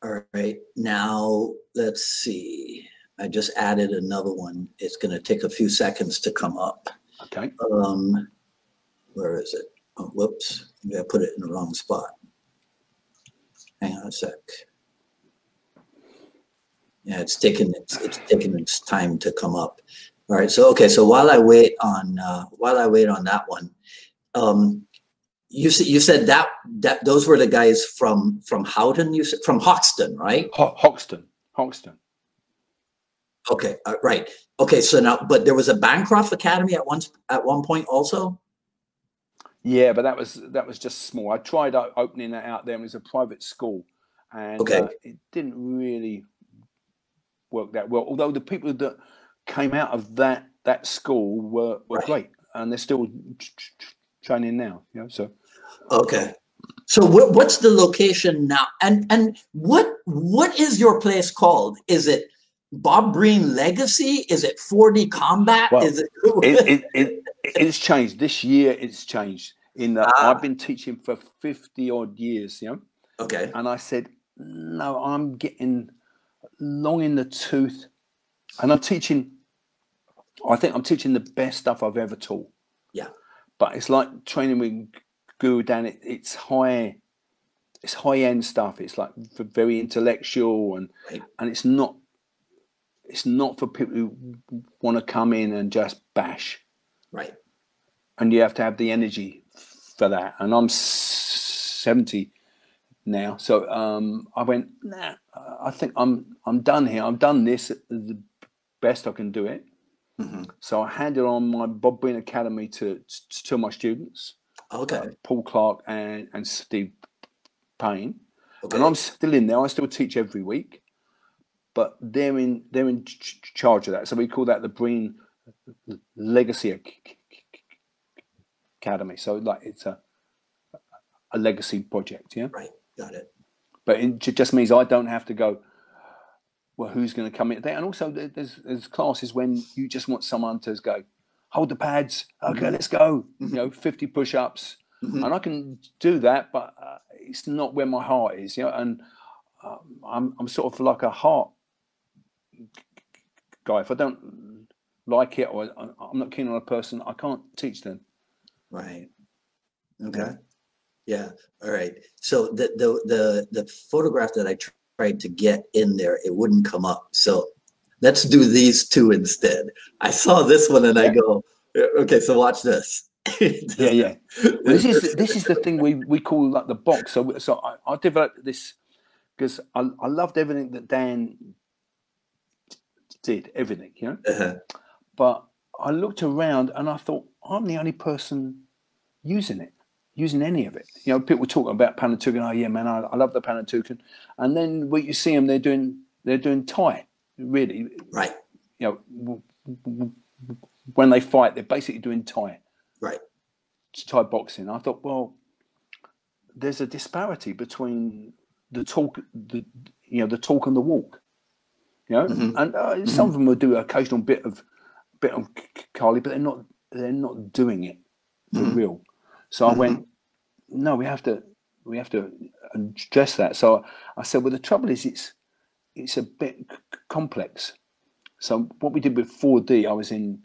S1: All right. Now let's see. I just added another one. It's going to take a few seconds to come up.
S2: Okay.
S1: Um, where is it? Oh, whoops. Maybe I put it in the wrong spot. Hang on a sec. Yeah, it's taking its time to come up. All right. So okay. So while I wait on that one, um, you said that those were the guys from Houghton. You said from Hoxton, right?
S2: Hoxton. Hoxton.
S1: Okay. Right. Okay. So now, but there was a Bancroft Academy at one point also.
S2: Yeah, but that was just small. I tried opening that out there. It was a private school, and
S1: Okay.
S2: it didn't really work that well. Although the people that came out of that school were
S1: Right.
S2: great, and they're still training now. You know, so
S1: Okay. So what's the location now? And what is your place called? Is it Bob Breen Legacy? Is it 4D Combat?
S2: well,
S1: Is it
S2: it's changed this year. It's changed in that I've
S1: ah,
S2: been teaching for 50 odd years. You know,
S1: okay.
S2: and I said no, I'm getting long in the tooth, and I'm teaching. I think I'm teaching the best stuff I've ever taught.
S1: Yeah.
S2: But it's like training with Guru Dan. It's high end stuff. It's like very intellectual,
S1: Right.
S2: and it's not for people who want to come in and just bash.
S1: Right.
S2: And you have to have the energy for that. And I'm 70 now, so I went. Nah, I think I'm done here. I've done this the best I can do it.
S1: Hmm.
S2: So I handed on my Bob Breen Academy to my students,
S1: Okay.
S2: Paul Clark and Steve Payne, and I'm
S1: Okay.
S2: still in there. I still teach every week, but they're in charge of that. So we call that the Breen Legacy Academy. So like it's a legacy project, yeah.
S1: Right. Got it.
S2: But it just means I don't have to go. Well, who's going to come in there? And also, there's classes when you just want someone to go, hold the pads. Okay,
S1: Hmm.
S2: let's go.
S1: Hmm.
S2: You know, 50 push-ups,
S1: Hmm.
S2: and I can do that, but it's not where my heart is. You know, and I'm sort of like a heart guy. If I don't like it or I'm not keen on a person, I can't teach them.
S1: Right.
S2: You
S1: Okay.
S2: know.
S1: Yeah. All right. So the photograph that I tried to get in there, it wouldn't come up. So let's do these two instead. I saw this one and I
S2: Yeah,
S1: go, okay, so watch this.
S2: yeah,
S1: This-
S2: yeah. Well, this is the thing we call like the box. So I developed this because I loved everything that Dan did, everything, you know.
S1: uh-huh.
S2: But I looked around and I thought I'm the only person using it. using any of it. You know, people talking about Panatukan. Oh yeah, man, I love the Panatukan. And then when you see them, they're doing Thai. Really,
S1: Right.
S2: You know, when they fight, they're basically doing Thai.
S1: Right.
S2: Thai boxing. I thought, well, there's a disparity between the talk, the talk and the walk. You know, and some of them will do an occasional bit of Kali, but they're not doing it for real. So I went, no, we have to address that. So I said, well, the trouble is it's a bit complex. So what we did with 4D, I was in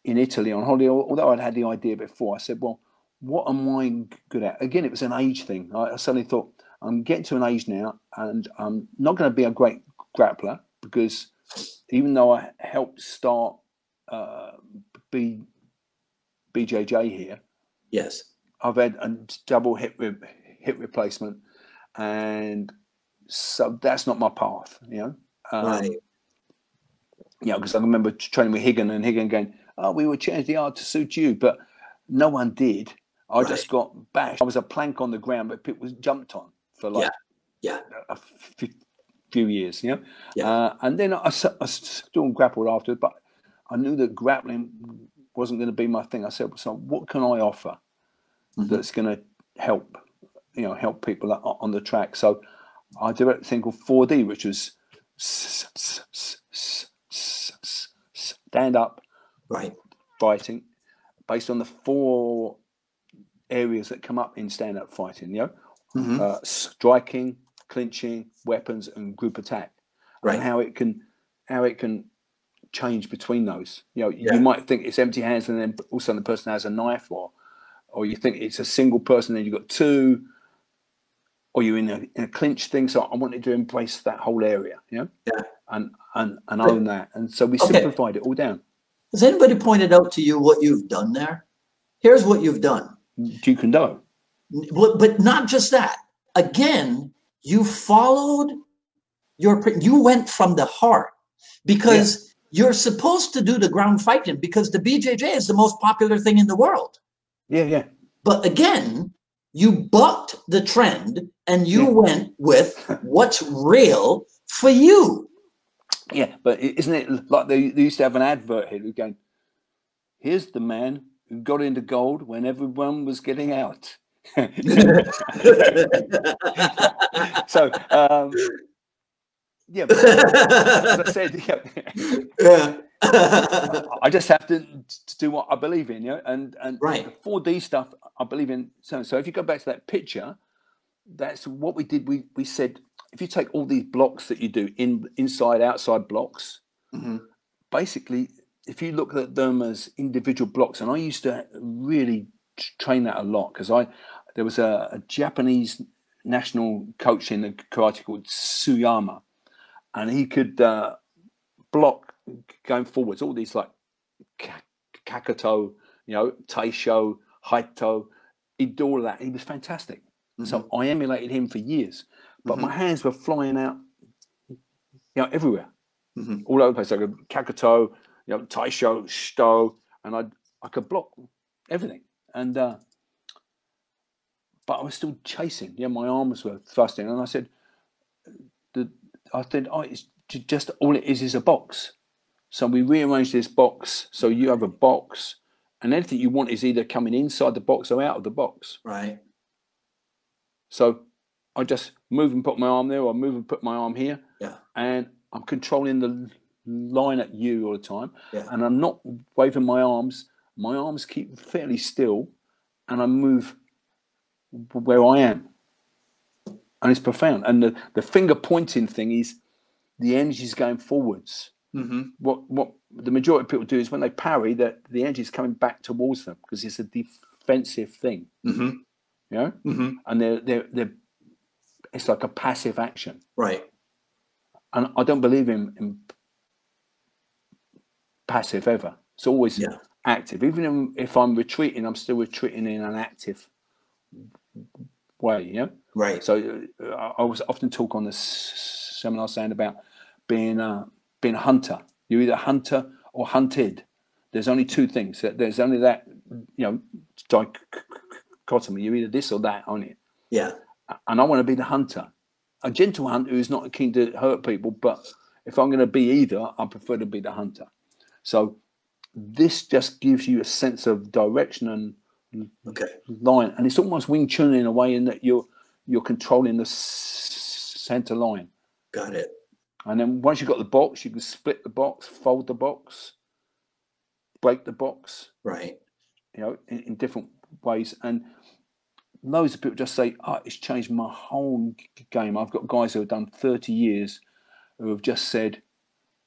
S2: Italy on holiday, although I'd had the idea before. I said, well, what am I good at? Again, it was an age thing. I suddenly thought, I'm getting to an age now, and I'm not going to be a great grappler, because even though I helped start BJJ here,
S1: yes,
S2: I've had a double hip replacement, and so that's not my path, you know.
S1: right.
S2: Yeah, because I remember training with Higgin, and Higgin going, "Oh, we would change the art to suit you," but no one did. I just got bashed. I was a plank on the ground, but people jumped on for like a few years, you know.
S1: Yeah.
S2: And then I still grappled after, but I knew that grappling wasn't going to be my thing. I said, so what can I offer that's going to help people on the track? So I developed a thing called 4D, which was stand up,
S1: right,
S2: fighting, based on the 4 areas that come up in stand up fighting. You know, striking, clinching, weapons, and group attack,
S1: right,
S2: and how it can change between those. You know, you might think it's empty hands, and then all of a sudden the person has a knife, or you think it's a single person, and you've got 2, or you're in a clinch thing. So I wanted to embrace that whole area, you know, and own that. And so we simplified it all down.
S1: Has anybody pointed out to you what you've done there? Here's what you've done.
S2: Jeet Kune Do.
S1: But not just that. Again, you followed you went from the heart, because you're supposed to do the ground fighting, because the BJJ is the most popular thing in the world.
S2: Yeah.
S1: But again, you bucked the trend and you went with what's real for you.
S2: Yeah, but isn't it like they used to have an advert here who's going, here's the man who got into gold when everyone was getting out. So, yeah, but as I said, I just have to do what I believe in, you know, and the 4D stuff I believe in. So if you go back to that picture, that's what we did. We said, if you take all these blocks that you do, inside, outside blocks, basically, if you look at them as individual blocks, and I used to really train that a lot, because there was a Japanese national coach in the karate called Tsuyama, and he could block going forwards, all these like Kakuto, you know, Taisho, Haito. He'd do all of that. He was fantastic. So I emulated him for years, but my hands were flying out, you know, everywhere, all over the place. Like a Kakuto, you know, Taisho, Shito, and I could block everything. And but I was still chasing. Yeah, my arms were thrusting, and I said, it's just all it is a box. So we rearranged this box. So you have a box, and anything you want is either coming inside the box or out of the box.
S1: Right.
S2: So I just move and put my arm there, or move and put my arm here.
S1: Yeah.
S2: And I'm controlling the line at you all the time.
S1: Yeah.
S2: And I'm not waving my arms. My arms keep fairly still, and I move where I am. And it's profound. And the finger pointing thing is the energy is going forwards. What the majority of people do is when they parry, that the energy is coming back towards them, because it's a defensive thing. You know, and they're it's like a passive action.
S1: Right.
S2: And I don't believe in passive ever. It's always active. Even if I'm retreating, I'm still retreating in an active way, you know?
S1: Right.
S2: So I was often talk on the seminar saying about being a hunter. You're either hunter or hunted. There's only 2 things. There's only that, you know, dichotomy. You're either this or that, aren't you?
S1: Yeah.
S2: And I want to be the hunter, a gentle hunter who's not keen to hurt people. But if I'm going to be either, I prefer to be the hunter. So this just gives you a sense of direction and line, and it's almost Wing Chun in a way, in that you're controlling the center line.
S1: Got it.
S2: And then once you've got the box, you can split the box, fold the box, break the box,
S1: right?
S2: In different ways. And loads of people just say, "Oh, it's changed my whole game." I've got guys who have done 30 years who have just said,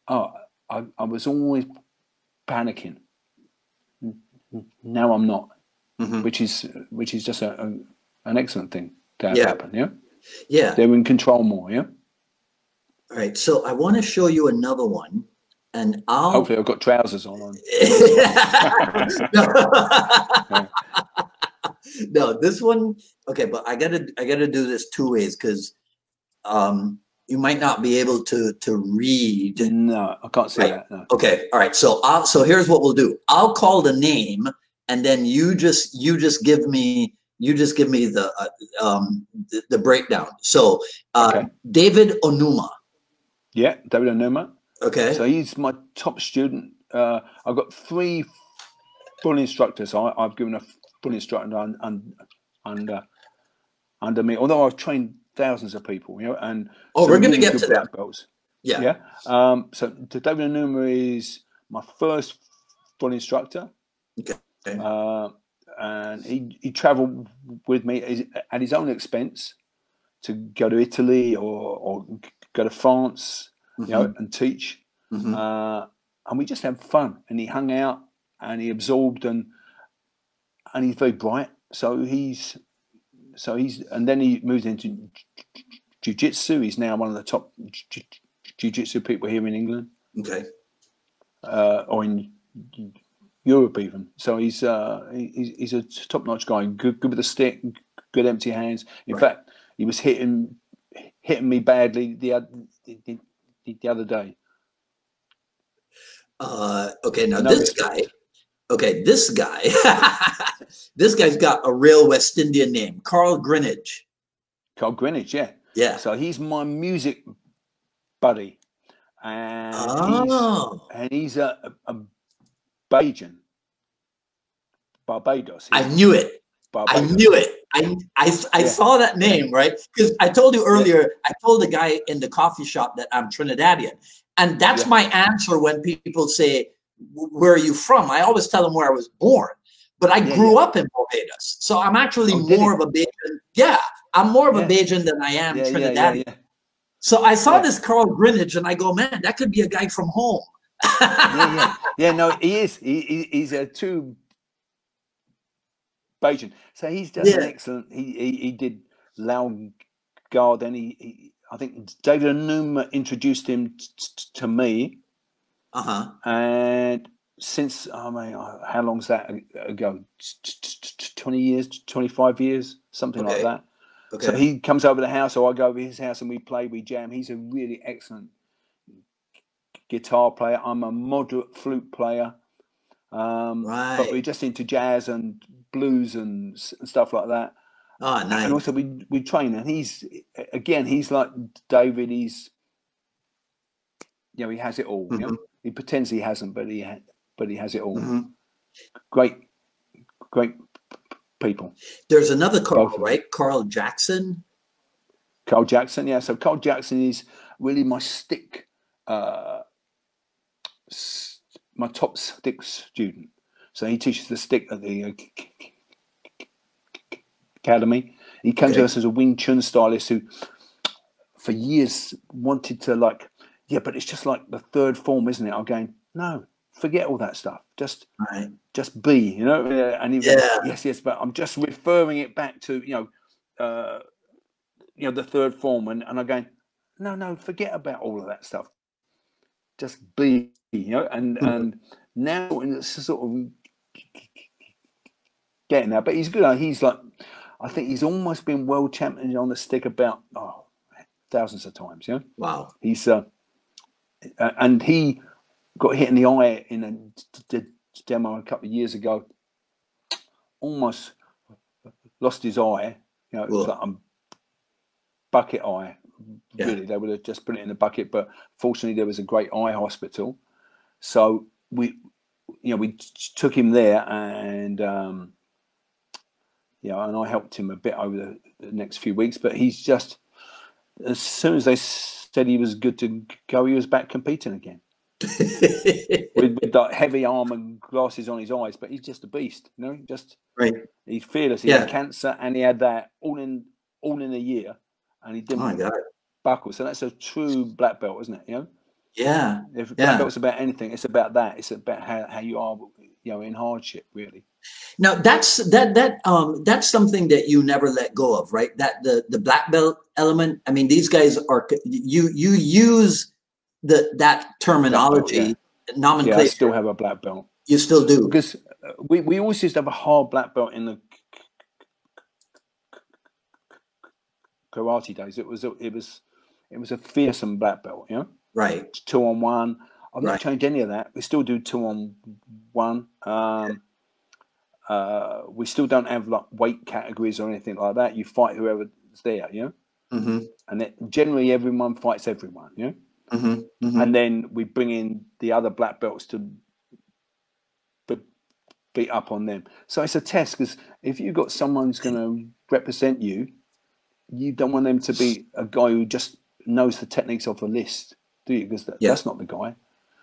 S2: "Oh, I was always panicking. Now I'm not," which is just an excellent thing to have happen. Yeah, they're in control more. Yeah.
S1: All right, so I want to show you another one, and
S2: hopefully I've got trousers on.
S1: No, this one. Okay, but I gotta do this two ways, because you might not be able to read.
S2: No, I can't see that. No.
S1: Okay, all right. So here's what we'll do. I'll call the name, and then you just give me the breakdown. So David Onuma.
S2: Yeah, David Onuma.
S1: Okay.
S2: So he's my top student. I've got 3 full instructors. I've given a full instructor under me, although I've trained thousands of people, and
S1: we're going to get to
S2: black
S1: that.
S2: belts.
S1: Yeah.
S2: So David Onuma is my first full instructor.
S1: Okay.
S2: And he travelled with me at his own expense to go to Italy or go to France, and teach. And we just had fun, and he hung out and he absorbed, and he's very bright. So he's and then he moved into jiu-jitsu. He's now one of the top jiu-jitsu people here in England.
S1: Okay.
S2: Or in Europe even. So he's a top-notch guy, good with the stick, good empty hands. In fact, he was hitting me badly the other day.
S1: Okay, now this guy, this guy's got a real West Indian name, Carl Greenidge.
S2: Carl Greenidge, yeah.
S1: Yeah.
S2: So he's my music buddy. And he's a Bajan. Barbados.
S1: I knew it. Barbados. I knew it. I saw that name, right? Because I told you earlier, I told the guy in the coffee shop that I'm Trinidadian. And that's my answer when people say, "Where are you from?" I always tell them where I was born. But I grew up in Barbados. So I'm actually more of a Bajan. Yeah, I'm more of a Bajan than I am Trinidadian. So I saw this Carl Greenidge, and I go, man, that could be a guy from home.
S2: No, he is. He's a true Bajan. So he's done an excellent. He did Lao Guard, and I think David Onuma introduced him to me. And since, how long's that ago? 20 years, 25 years, something like that. Okay. So he comes over the house, or I go over his house, and we play, we jam. He's a really excellent guitar player. I'm a moderate flute player. But we're just into jazz and blues and stuff like that. Oh, nice. And also we train, and he's like David. He's, he has it all. He pretends he hasn't, but he has it all. Great people.
S1: There's another Carl, right? Carl Jackson.
S2: Carl Jackson, yeah. So Carl Jackson is really my stick, my top stick student. So he teaches the stick at the academy. He came to us as a Wing Chun stylist who, for years, wanted to but it's just like the third form, isn't it? I'm going, no, forget all that stuff. Just be, And he goes, yes, but I'm just referring it back to, the third form, and I'm going, no, forget about all of that stuff. Just be, and now it's sort of getting there. But he's good. He's like, I think he's almost been world champion on the stick about thousands of times.
S1: Wow.
S2: He's and he got hit in the eye in a demo a couple of years ago. Almost lost his eye. You know, it was like a bucket eye. Really, they would have just put it in the bucket, but fortunately there was a great eye hospital. So we took him there, and and I helped him a bit over the next few weeks. But he's just, as soon as they said he was good to go, he was back competing again. with that heavy arm and glasses on his eyes, but he's just a beast, just he's fearless. He had cancer, and he had that all in a year, and he didn't buckle. So that's a true black belt, isn't it? If black belt's about anything, it's about that. It's about how you are, in hardship, really.
S1: Now that's something that you never let go of, right? That the black belt element. I mean, these guys are, you use that terminology, nomenclature.
S2: Yeah, I still have a black belt.
S1: You still do?
S2: Because we always used to have a hard black belt in the karate days. It was a fearsome black belt,
S1: Right.
S2: 2-on-1. I've not changed any of that. We still do 2-on-1. We still don't have like weight categories or anything like that. You fight whoever's there, and then generally everyone fights everyone, and then we bring in the other black belts to beat up on them. So it's a test, because if you've got someone who's going to represent you, you don't want them to be a guy who just knows the techniques off a list, do you? Because that's not the guy.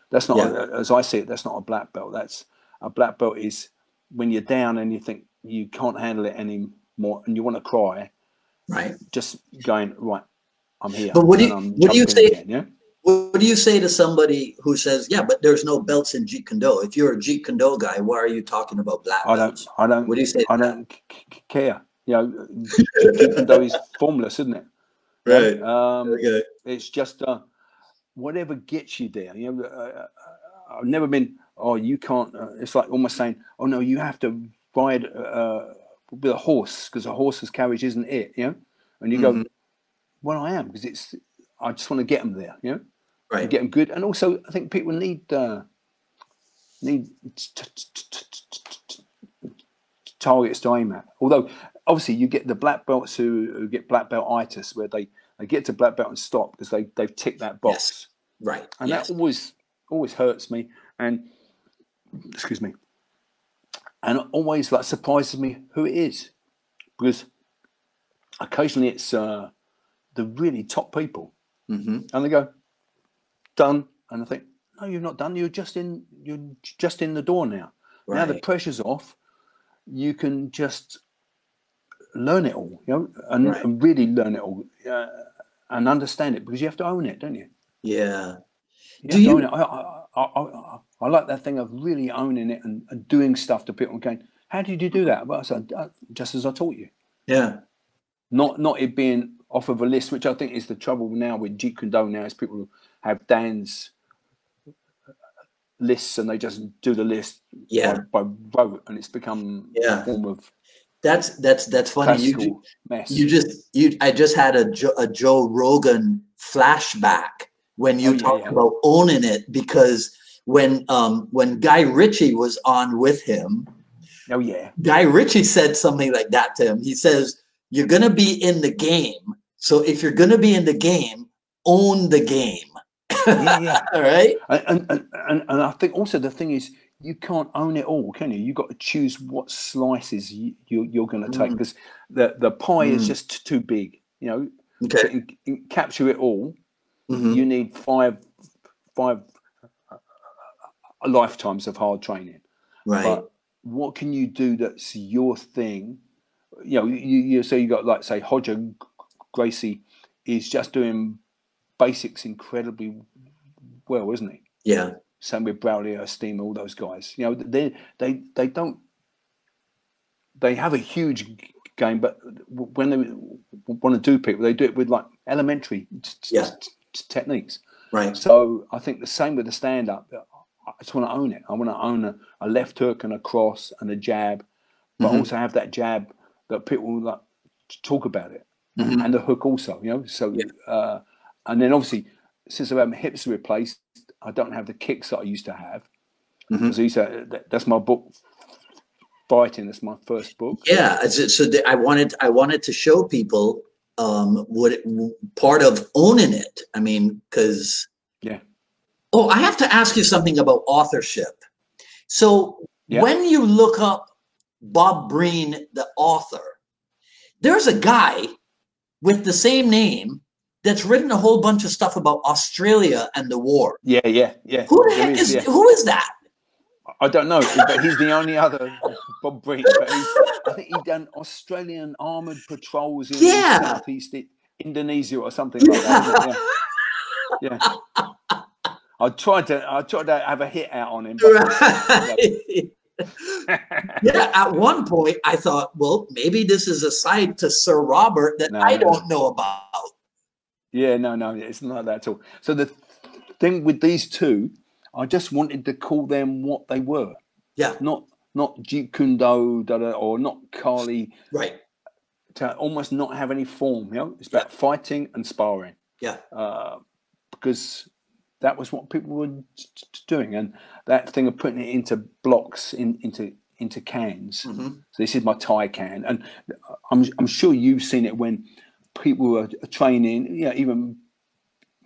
S2: That's not, as I see it, that's not a black belt. That's a black belt is when you're down and you think you can't handle it anymore and you want to cry.
S1: Right.
S2: Just going, right, I'm here.
S1: But what do you say?
S2: Again,
S1: What do you say to somebody who says, "Yeah, but there's no belts in Jeet Kune Do"? If you're a Jeet Kune Do guy, why are you talking about black belts?
S2: I don't.
S1: What do you say?
S2: I don't care. Jeet Kune Do is formless, isn't it?
S1: Right.
S2: Okay. It's just whatever gets you there. I've never been. Oh, you can't. It's like almost saying, "Oh no, you have to ride with a horse because a horse's carriage isn't it." And you go, "Well, I am, because I just want to get them there." Right. Get them good, and also I think people need targets to aim at. Although obviously you get the black belts who get black belt-itis, where they get to black belt and stop because they've ticked that box.
S1: Yes. Right.
S2: And that always hurts me, and excuse me, and always surprises me who it is, because occasionally it's the really top people, and they go, "Done," and I think, "No, you're not done. You're just in the door now. Right. Now the pressure's off. You can just learn it all, and really learn it all, and understand it, because you have to own it, don't you?"
S1: Yeah.
S2: You have to own it. I like that thing of really owning it and doing stuff to people and going, "How did you do that?" Well, I said, "Just as I taught you."
S1: Yeah.
S2: Not it being off of a list, which I think is the trouble now with Jeet Kune Do now, is people have Dan's lists and they just do the list by rote, and it's become a form of
S1: that's funny.
S2: Mess.
S1: I just had a Joe Rogan flashback when you talked about owning it, because when Guy Ritchie was on with him, Guy Ritchie said something like that to him. He says, "You're going to be in the game, so if you're going to be in the game, own the game." All right.
S2: And I think also the thing is, you can't own it all, can you? You've got to choose what slices you're going to take, because the pie is just too big. To capture it all, you need five lifetimes of hard training.
S1: Right.
S2: But what can you do that's your thing? So you got, say, Hodger Gracie is just doing basics incredibly well, isn't he?
S1: Yeah.
S2: Same with Browley, Esteemed, all those guys. They don't. They have a huge game, but when they want to do people, they do it with elementary techniques.
S1: Right.
S2: So I think the same with the stand-up. I just want to own it. I want to own a left hook and a cross and a jab, but also have that jab that people talk about it, and the hook also. So and then obviously, since I've had my hips replaced, I don't have the kicks that I used to have. Because that's my book Fighting. That's my first book.
S1: Yeah, I wanted to show people part of owning it. I mean, because
S2: Yeah.
S1: oh, I have to ask you something about authorship. So
S2: Yeah.
S1: when you look up Bob Breen, the author, there's a guy with the same name that's written a whole bunch of stuff about Australia and the war.
S2: Yeah.
S1: Who the heck is who is that?
S2: I don't know, but he's the only other Bob Breen. But I think he done Australian armored patrols in Southeast Indonesia or something like that. Isn't it? Yeah. I tried to have a hit out on him. But
S1: right. Yeah, at one point I thought, well, maybe this is a side to Sir Robert that I don't know about.
S2: Yeah, no, it's not like that at all. So the thing with these two, I just wanted to call them what they were.
S1: Yeah.
S2: Not Jeet Kune Do, or not Kali.
S1: Right.
S2: To almost not have any form, you know. It's about fighting and sparring.
S1: Yeah.
S2: Because that was what people were doing, and that thing of putting it into blocks, into cans.
S1: Mm-hmm.
S2: So this is my Thai can, and I'm sure you've seen it when people were training. Yeah, even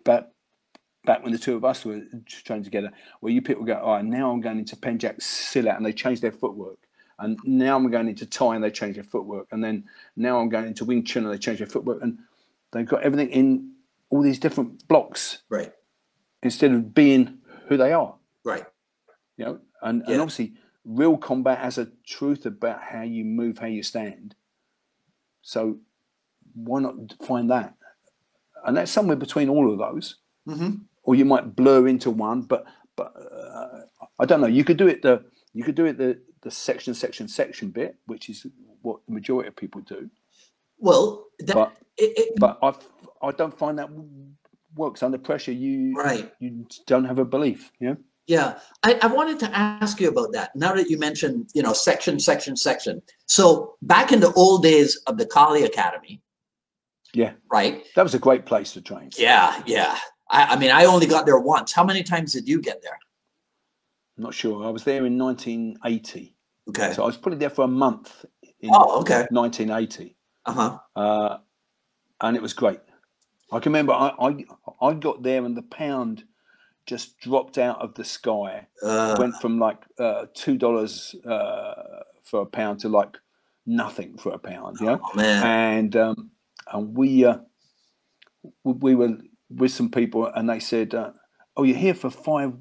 S2: back when the two of us were training together, where you people go, oh, now I'm going into Penjak Silat, and they change their footwork. And now I'm going into Thai, and they change their footwork. And then now I'm going into Wing Chun, and they change their footwork. And they've got everything in all these different blocks.
S1: Right.
S2: Instead of being who they are.
S1: Right.
S2: You know, and obviously real combat has a truth about how you move, how you stand. So why not find that? And that's somewhere between all of those.
S1: Mm-hmm.
S2: Or you might blur into one, but I don't know. You could do it the section bit, which is what the majority of people do.
S1: Well,
S2: but I don't find that works under pressure. You don't have a belief. You know.
S1: Yeah, I wanted to ask you about that. Now that you mentioned, section. So back in the old days of the Kali Academy.
S2: Yeah.
S1: Right.
S2: That was a great place to train.
S1: Yeah. I mean, I only got there once. How many times did you get there?
S2: I'm not sure. I was there in 1980.
S1: Okay.
S2: So I was probably there for a month in 1980.
S1: Uh-huh.
S2: And it was great. I can remember I got there and the pound just dropped out of the sky. Went from like $2 for a pound to like nothing for a pound. You know?
S1: Oh, man.
S2: And we were with some people, and they said, "Oh, you're here for 5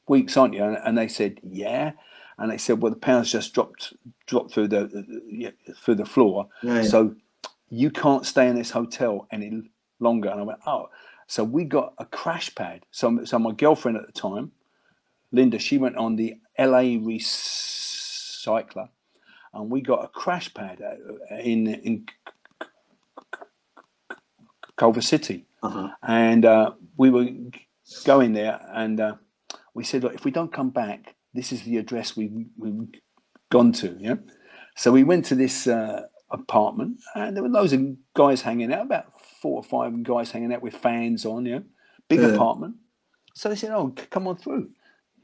S2: weeks, aren't you?" And they said, "Yeah." And they said, "Well, the pound's just dropped through the floor,
S1: right.
S2: So you can't stay in this hotel any longer." And I went, "Oh." So we got a crash pad. So my girlfriend at the time, Linda, she went on the LA Recycler, and we got a crash pad in Culver City.
S1: Uh-huh.
S2: And we were going there, and we said, "Look, if we don't come back, this is the address we've gone to." Yeah. So we went to this apartment, and there were loads of guys hanging out, about 4 or 5 guys hanging out with fans on. Yeah. Big apartment. So they said, "Oh, come on through.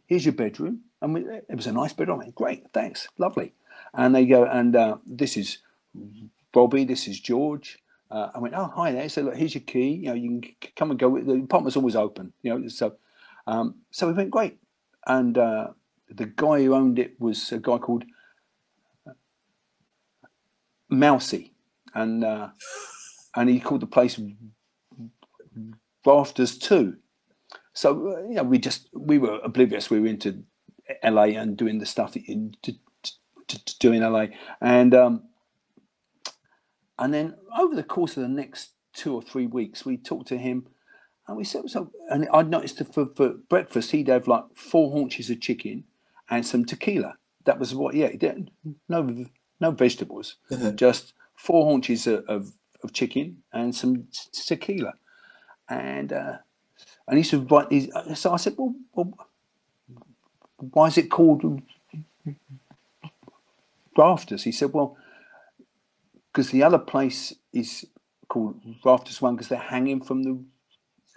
S2: Here's your bedroom." And it was a nice bedroom. I went, "Great, thanks, lovely." And they go, and this is Bobby, this is George. I went, "Oh, hi there." So look, here's your key. You can come and go. The apartment's always open. So we went, great. And the guy who owned it was a guy called Mousy, and he called the place Rafters 2. So we were oblivious. We were into LA and doing the stuff that you do in LA, and then over the course of the next 2 or 3 weeks, we talked to him, and we said, and I'd noticed that for breakfast, he'd have like 4 haunches of chicken and some tequila. That was what, he did. No vegetables, just 4 haunches of chicken and some tequila. And he said, so I said, well, why is it called Rafters? He said, well, because the other place is called Rafters 1 because they're hanging from the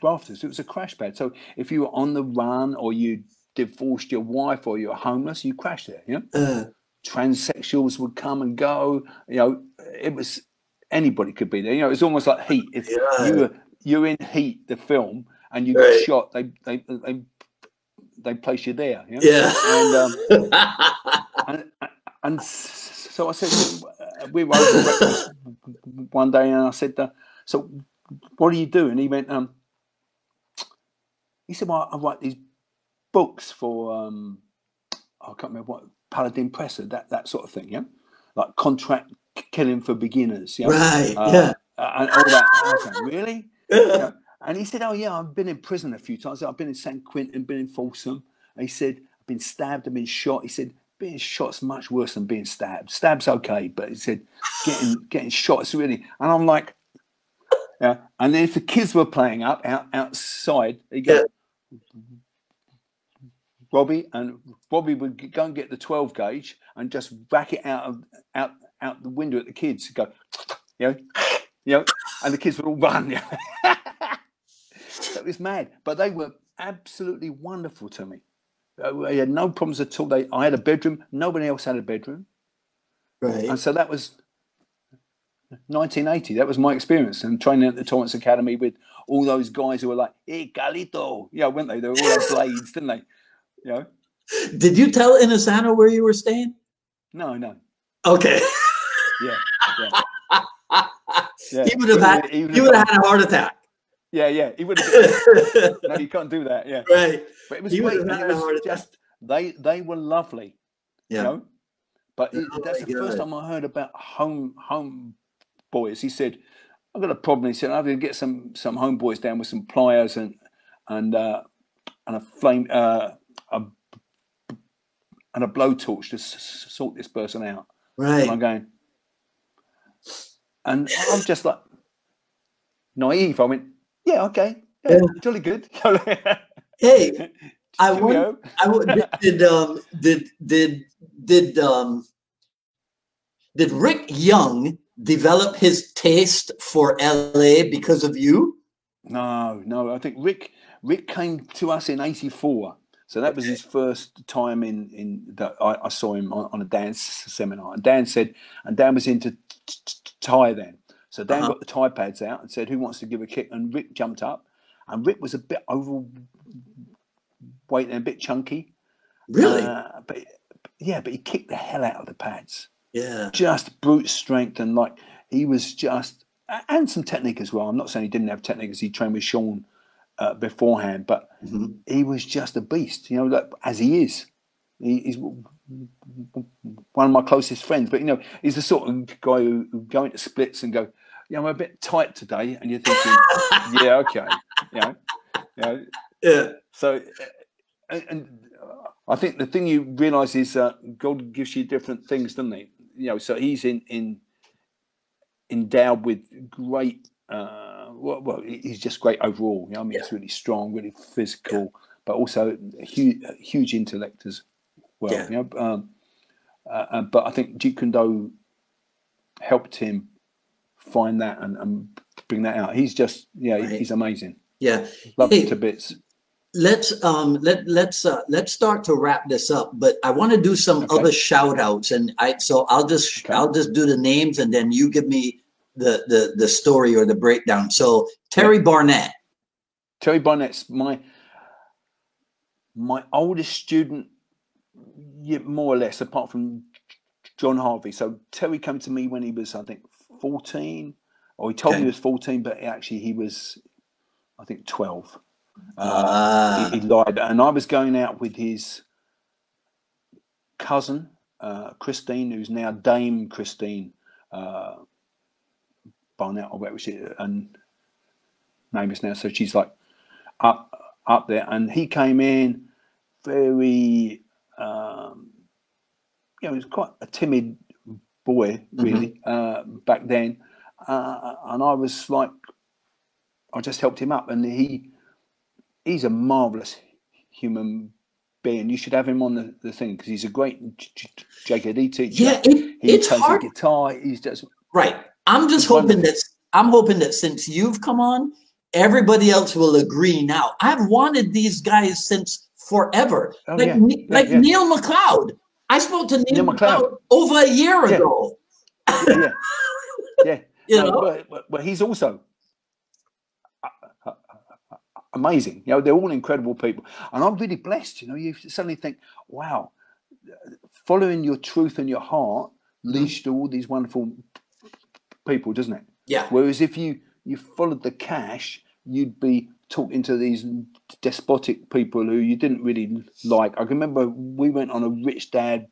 S2: rafters. It was a crash pad. So if you were on the run or you divorced your wife or you're homeless, you crash there. You know, transsexuals would come and go. You know, it was anybody could be there. You know, it's almost like Heat. If you're in Heat, the film, and you got shot, they place you there. You know? And so I said, we were over breakfast one day, and I said, so what do you do? And he went, he said, well, I write these books for, I can't remember what, Paladin Press, that sort of thing, yeah? Like contract killing for beginners, yeah?
S1: Right,
S2: and all that. And I was like, really? Yeah. And he said, oh, yeah, I've been in prison a few times. I've been in San Quentin, been in Folsom. And he said, I've been stabbed, I've been shot. He said, being shot's much worse than being stabbed. Stab's okay, but he said, getting shot is really... And I'm like, yeah. And then if the kids were playing outside, he'd go, Robbie would go and get the 12 gauge and just whack it out the window at the kids. Go, you know, and the kids would all run. It was mad, but they were absolutely wonderful to me. I had no problems at all. I had a bedroom. Nobody else had a bedroom.
S1: Right.
S2: And so that was 1980. That was my experience. And training at the Torrance Academy with all those guys who were like, hey, Calito. Yeah, weren't they? They were all had blades, didn't they? You know?
S1: Did you tell Inosanto where you were staying?
S2: No.
S1: Okay.
S2: Yeah.
S1: He would have had a heart attack.
S2: Yeah. He would have. No, you can't do that. Yeah.
S1: Right.
S2: But it was great. And it was just they were lovely.
S1: Yeah.
S2: You know? But that's the first time I heard about home boys. He said, I've got a problem. He said, I'm going to get some homeboys down with some pliers and a flame and a blowtorch to sort this person out.
S1: Right.
S2: And I'm going, and I'm just like naive. I went, yeah, okay, yeah, jolly good.
S1: Hey, did Rick Young develop his taste for LA because of you?
S2: No. I think Rick came to us in '84, so that was his first time in that I saw him on a dance seminar. And Dan was into Thai then, so Dan got the Thai pads out and said, "Who wants to give a kick?" And Rick jumped up, and Rick was a bit overweight and a bit chunky.
S1: Really?
S2: But he kicked the hell out of the pads.
S1: Yeah.
S2: Just brute strength, and like he was just, and some technique as well. I'm not saying he didn't have technique, as he trained with Sean beforehand, but he was just a beast, you know, like, as he is. He's one of my closest friends, but you know, he's the sort of guy who go into splits and go, yeah, I'm a bit tight today, and you're thinking, yeah, okay, you know.
S1: Yeah. So,
S2: and I think the thing you realise is God gives you different things, doesn't he? You know, so he's endowed with great. Well, he's just great overall. You know, I mean, he's really strong, really physical, but also a huge intellect as well. Yeah. You know, but I think Jeet Kune Do helped him find that and bring that out. He's just, he's amazing.
S1: Yeah,
S2: love him to bits.
S1: Let's start to wrap this up, but I want to do some other shout outs, and I'll just do the names, and then you give me the story or the breakdown. So Terry Barnett.
S2: Terry Barnett's my oldest student, more or less, apart from John Harvey. So Terry came to me when he was, I think, 14, or he told me he was 14, but actually he was, I think, 12. He lied, and I was going out with his cousin Christine, who's now Dame Christine Barnett, or whatever she and name is now. So she's like up there, and he came in very, he was quite a timid boy, really, back then, and I was like, I just helped him up, and he's a marvelous human being. You should have him on the thing, because he's a great JKD teacher.
S1: Yeah,
S2: he plays the guitar. He's just
S1: right. I'm hoping that since you've come on, everybody else will agree now. I've wanted these guys since forever.
S2: Oh
S1: Like
S2: yeah, yeah,
S1: like
S2: yeah.
S1: Neil McLeod. I spoke to Neil
S2: Neil McLeod.
S1: McLeod over a year
S2: Yeah,
S1: ago.
S2: yeah, yeah, yeah.
S1: You
S2: No,
S1: know?
S2: but he's also amazing. You know, they're all incredible people, and I'm really blessed. You know, you suddenly think, wow, following your truth and your heart leads to all these wonderful people, doesn't it?
S1: Yeah.
S2: Whereas if you followed the cash, you'd be talking to these despotic people who you didn't really like. I can remember we went on a rich dad,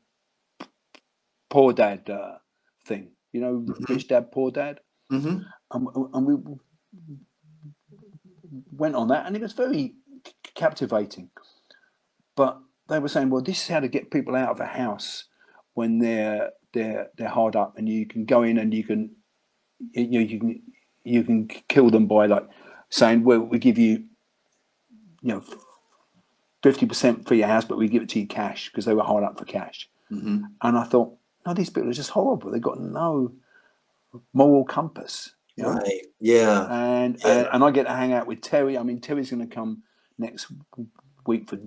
S2: poor dad thing. You know, rich dad, poor dad,
S1: Mm-hmm.
S2: and we went on that, and it was very captivating. But they were saying, well, this is how to get people out of a house when they're hard up, and you can go in and you can kill them by like saying, well, we give you 50% for your house, but we give it to you cash, because they were hard up for cash.
S1: Mm-hmm.
S2: And I thought, no, these people are just horrible. They've got no moral compass, you know.
S1: Right. Yeah.
S2: And
S1: Yeah.
S2: I get to hang out with Terry. I mean, Terry's going to come next week for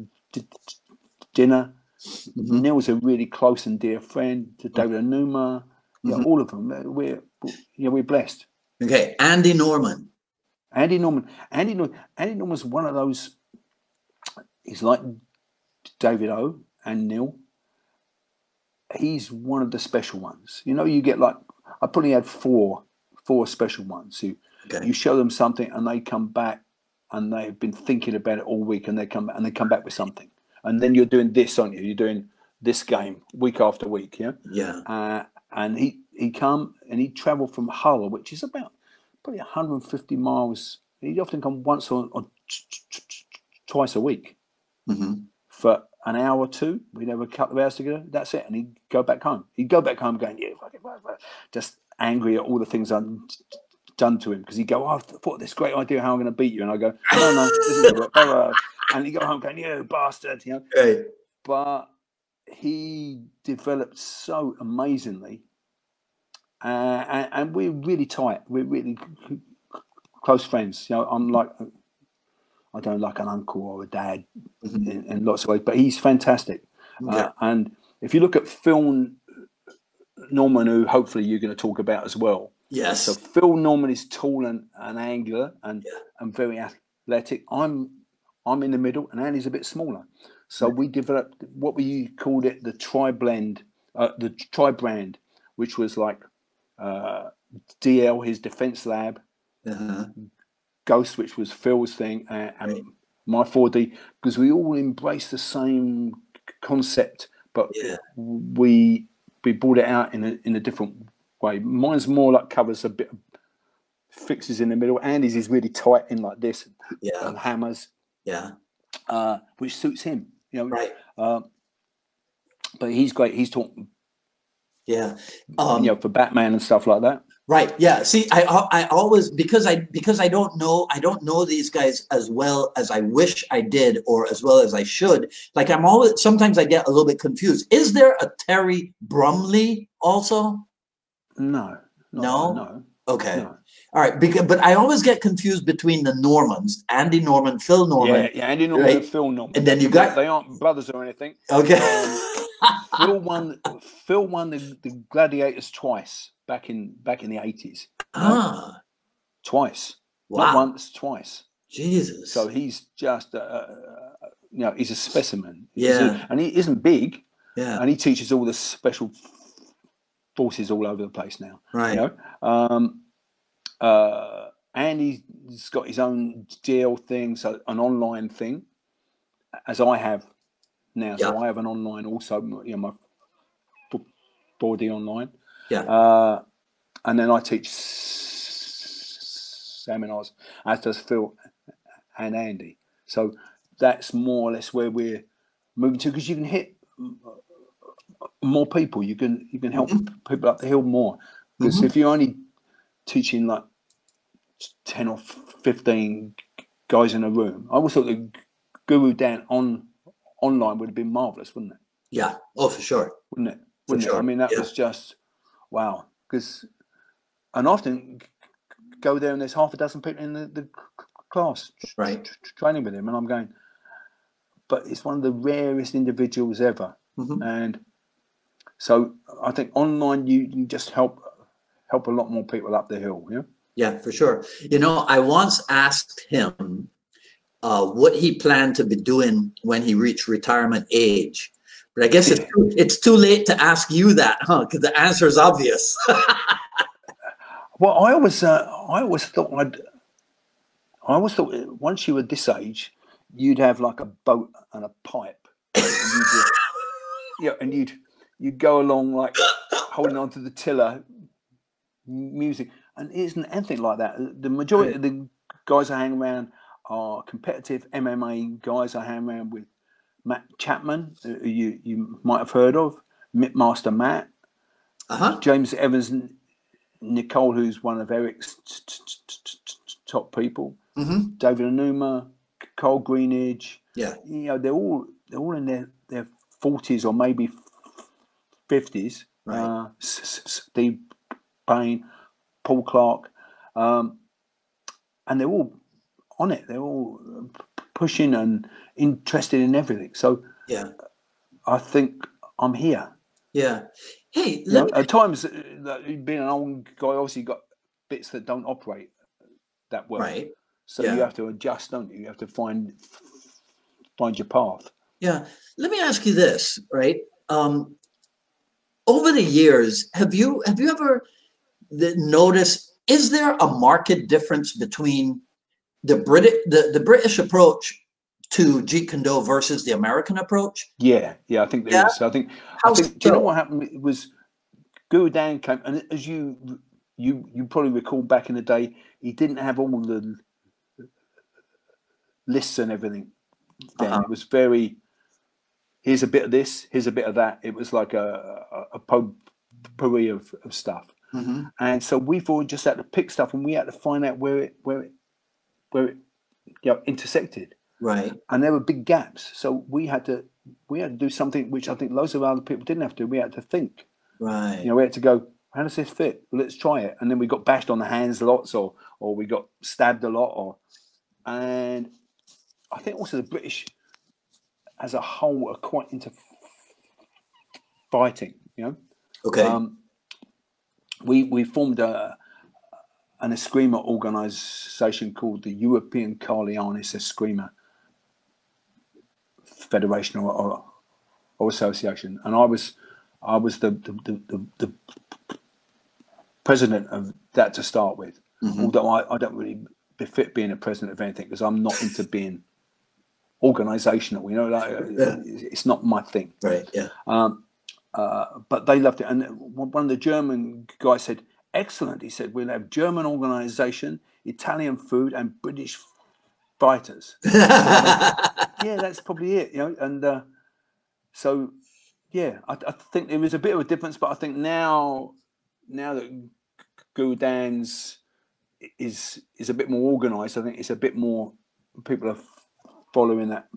S2: dinner.
S1: Mm-hmm.
S2: Neil's a really close and dear friend to David Anuma. Yeah, all of them. We're blessed.
S1: Okay. Andy Norman.
S2: Andy Norman's one of those. He's like David O and Neil. He's one of the special ones. You know, you get like, I probably had four special ones who you show them something and they come back and they've been thinking about it all week, and they come back with something. And then you're doing this, aren't you? You're doing this game week after week, yeah?
S1: Yeah.
S2: And he come and he travelled from Hull, which is about probably 150 miles. He'd often come once or twice a week for an hour or two. We'd have a couple of hours together. That's it. And he'd go back home. He'd go back home going, yeah, fucking, just angry at all the things I've done to him, because he'd go, oh, I've thought this great idea how I'm going to beat you. And I go, no, this isn't blah, blah. And he'd go home going, you bastard, you know.
S1: Right.
S2: But he developed so amazingly, and we're really tight. We're really close friends. You know, I don't like an uncle or a dad in lots of ways, but he's fantastic.
S1: Okay.
S2: And if you look at Phil Norman, who hopefully you're going to talk about as well.
S1: Yes.
S2: So Phil Norman is tall and angular and very athletic. I'm in the middle, and Andy's a bit smaller. So we developed what we called it the tri-brand, which was like DL, his defense lab, Ghost, which was Phil's thing, and my 4D, because we all embraced the same concept, but we brought it out in a different way. Mine's more like covers a bit of fixes in the middle. Andy's is really tight in like this, and hammers, which suits him, you know.
S1: Right.
S2: But he's great. He's taught,
S1: you
S2: know, for Batman and stuff like that.
S1: Right. Yeah. See, I always, because I don't know these guys as well as I wish I did, or as well as I should. Like sometimes I get a little bit confused. Is there a Terry Brumley also?
S2: No.
S1: Okay.
S2: No.
S1: All right. But I always get confused between the Normans: Andy Norman, Phil Norman.
S2: Yeah, Andy Norman and Phil Norman.
S1: And then you got,
S2: they aren't brothers or anything.
S1: Okay.
S2: Phil won the Gladiators twice back in the 80s. Twice.
S1: Wow.
S2: Not once, twice.
S1: Jesus.
S2: So he's just you know, he's a specimen.
S1: Yeah.
S2: And he isn't big.
S1: Yeah.
S2: And he teaches all the special forces all over the place now.
S1: Right.
S2: You know? And he's got his own DL thing, so an online thing, as I have now. So I have an online also, you know, my 4D online.
S1: Yeah.
S2: And then I teach seminars, as does Phil and Andy. So that's more or less where we're moving to, because you can hit more people. You can help people up the hill more. Because if you're only teaching like 10 or 15 guys in a room, I always thought the Guru Dan online would have been marvelous, wouldn't it?
S1: Yeah. Oh, for sure.
S2: Wouldn't it? Wouldn't it? I mean, that was just wow. And often go there and there's half a dozen people in the class,
S1: right,
S2: training with him, and I'm going, but it's one of the rarest individuals ever.
S1: Mm-hmm.
S2: And so I think online you can just help a lot more people up the hill. Yeah.
S1: Yeah, for sure. You know, I once asked him what he planned to be doing when he reached retirement age. But I guess it's too late to ask you that, huh? Because the answer is obvious.
S2: Well, I always thought once you were this age, you'd have like a boat and a pipe, and you'd go along like holding on to the tiller, music, and it isn't anything like that. The majority of the guys I hang around are competitive MMA guys. I hang around with Matt Chapman, who you might have heard of, Master Matt, James Evans, Nicole, who's one of Eric's top people, David Anuma, Cole Greenidge.
S1: Yeah,
S2: you know, they're all in their 40s or maybe 50s.
S1: right.
S2: Steve Payne, Paul Clark, and they're all on it. They're all pushing and interested in everything. So
S1: Yeah,
S2: I think I'm here.
S1: yeah. Hey,
S2: At times, being an old guy, obviously got bits that don't operate that well.
S1: right.
S2: So you have to adjust, don't you? You have to find your path.
S1: Yeah. Let me ask you this, right? Over the years, have you ever noticed, is there a marked difference between the British approach to Jeet Kune Do versus the American approach?
S2: Yeah, I think there is. I think. Do you know what happened? It was Guru Dan came, and as you probably recall back in the day, he didn't have all the lists and everything. Then it was very. Here's a bit of this. Here's a bit of that. It was like a potpourri of stuff, and so we've all just had to pick stuff, and we had to find out where it intersected.
S1: Right.
S2: And there were big gaps, so we had to do something which I think loads of other people didn't have to do. We had to think.
S1: Right.
S2: We had to go, how does this fit? Well, let's try it. And then we got bashed on the hands lots, or we got stabbed a lot, and I think also the British as a whole are quite into fighting.
S1: Okay.
S2: We formed an Eskrima organisation called the European Kali Eskrima Federation or association, and I was the president of that to start with. Although I don't really befit being a president of anything, because I'm not into being organisational. It's not my thing.
S1: Right. Yeah.
S2: But they loved it, and one of the German guys said, "Excellent." He said, "We'll have German organisation, Italian food, and British fighters." Yeah, that's probably it. And so yeah, I think there is a bit of a difference, but I think now that Guru Dan's is a bit more organised, I think it's a bit more people are following that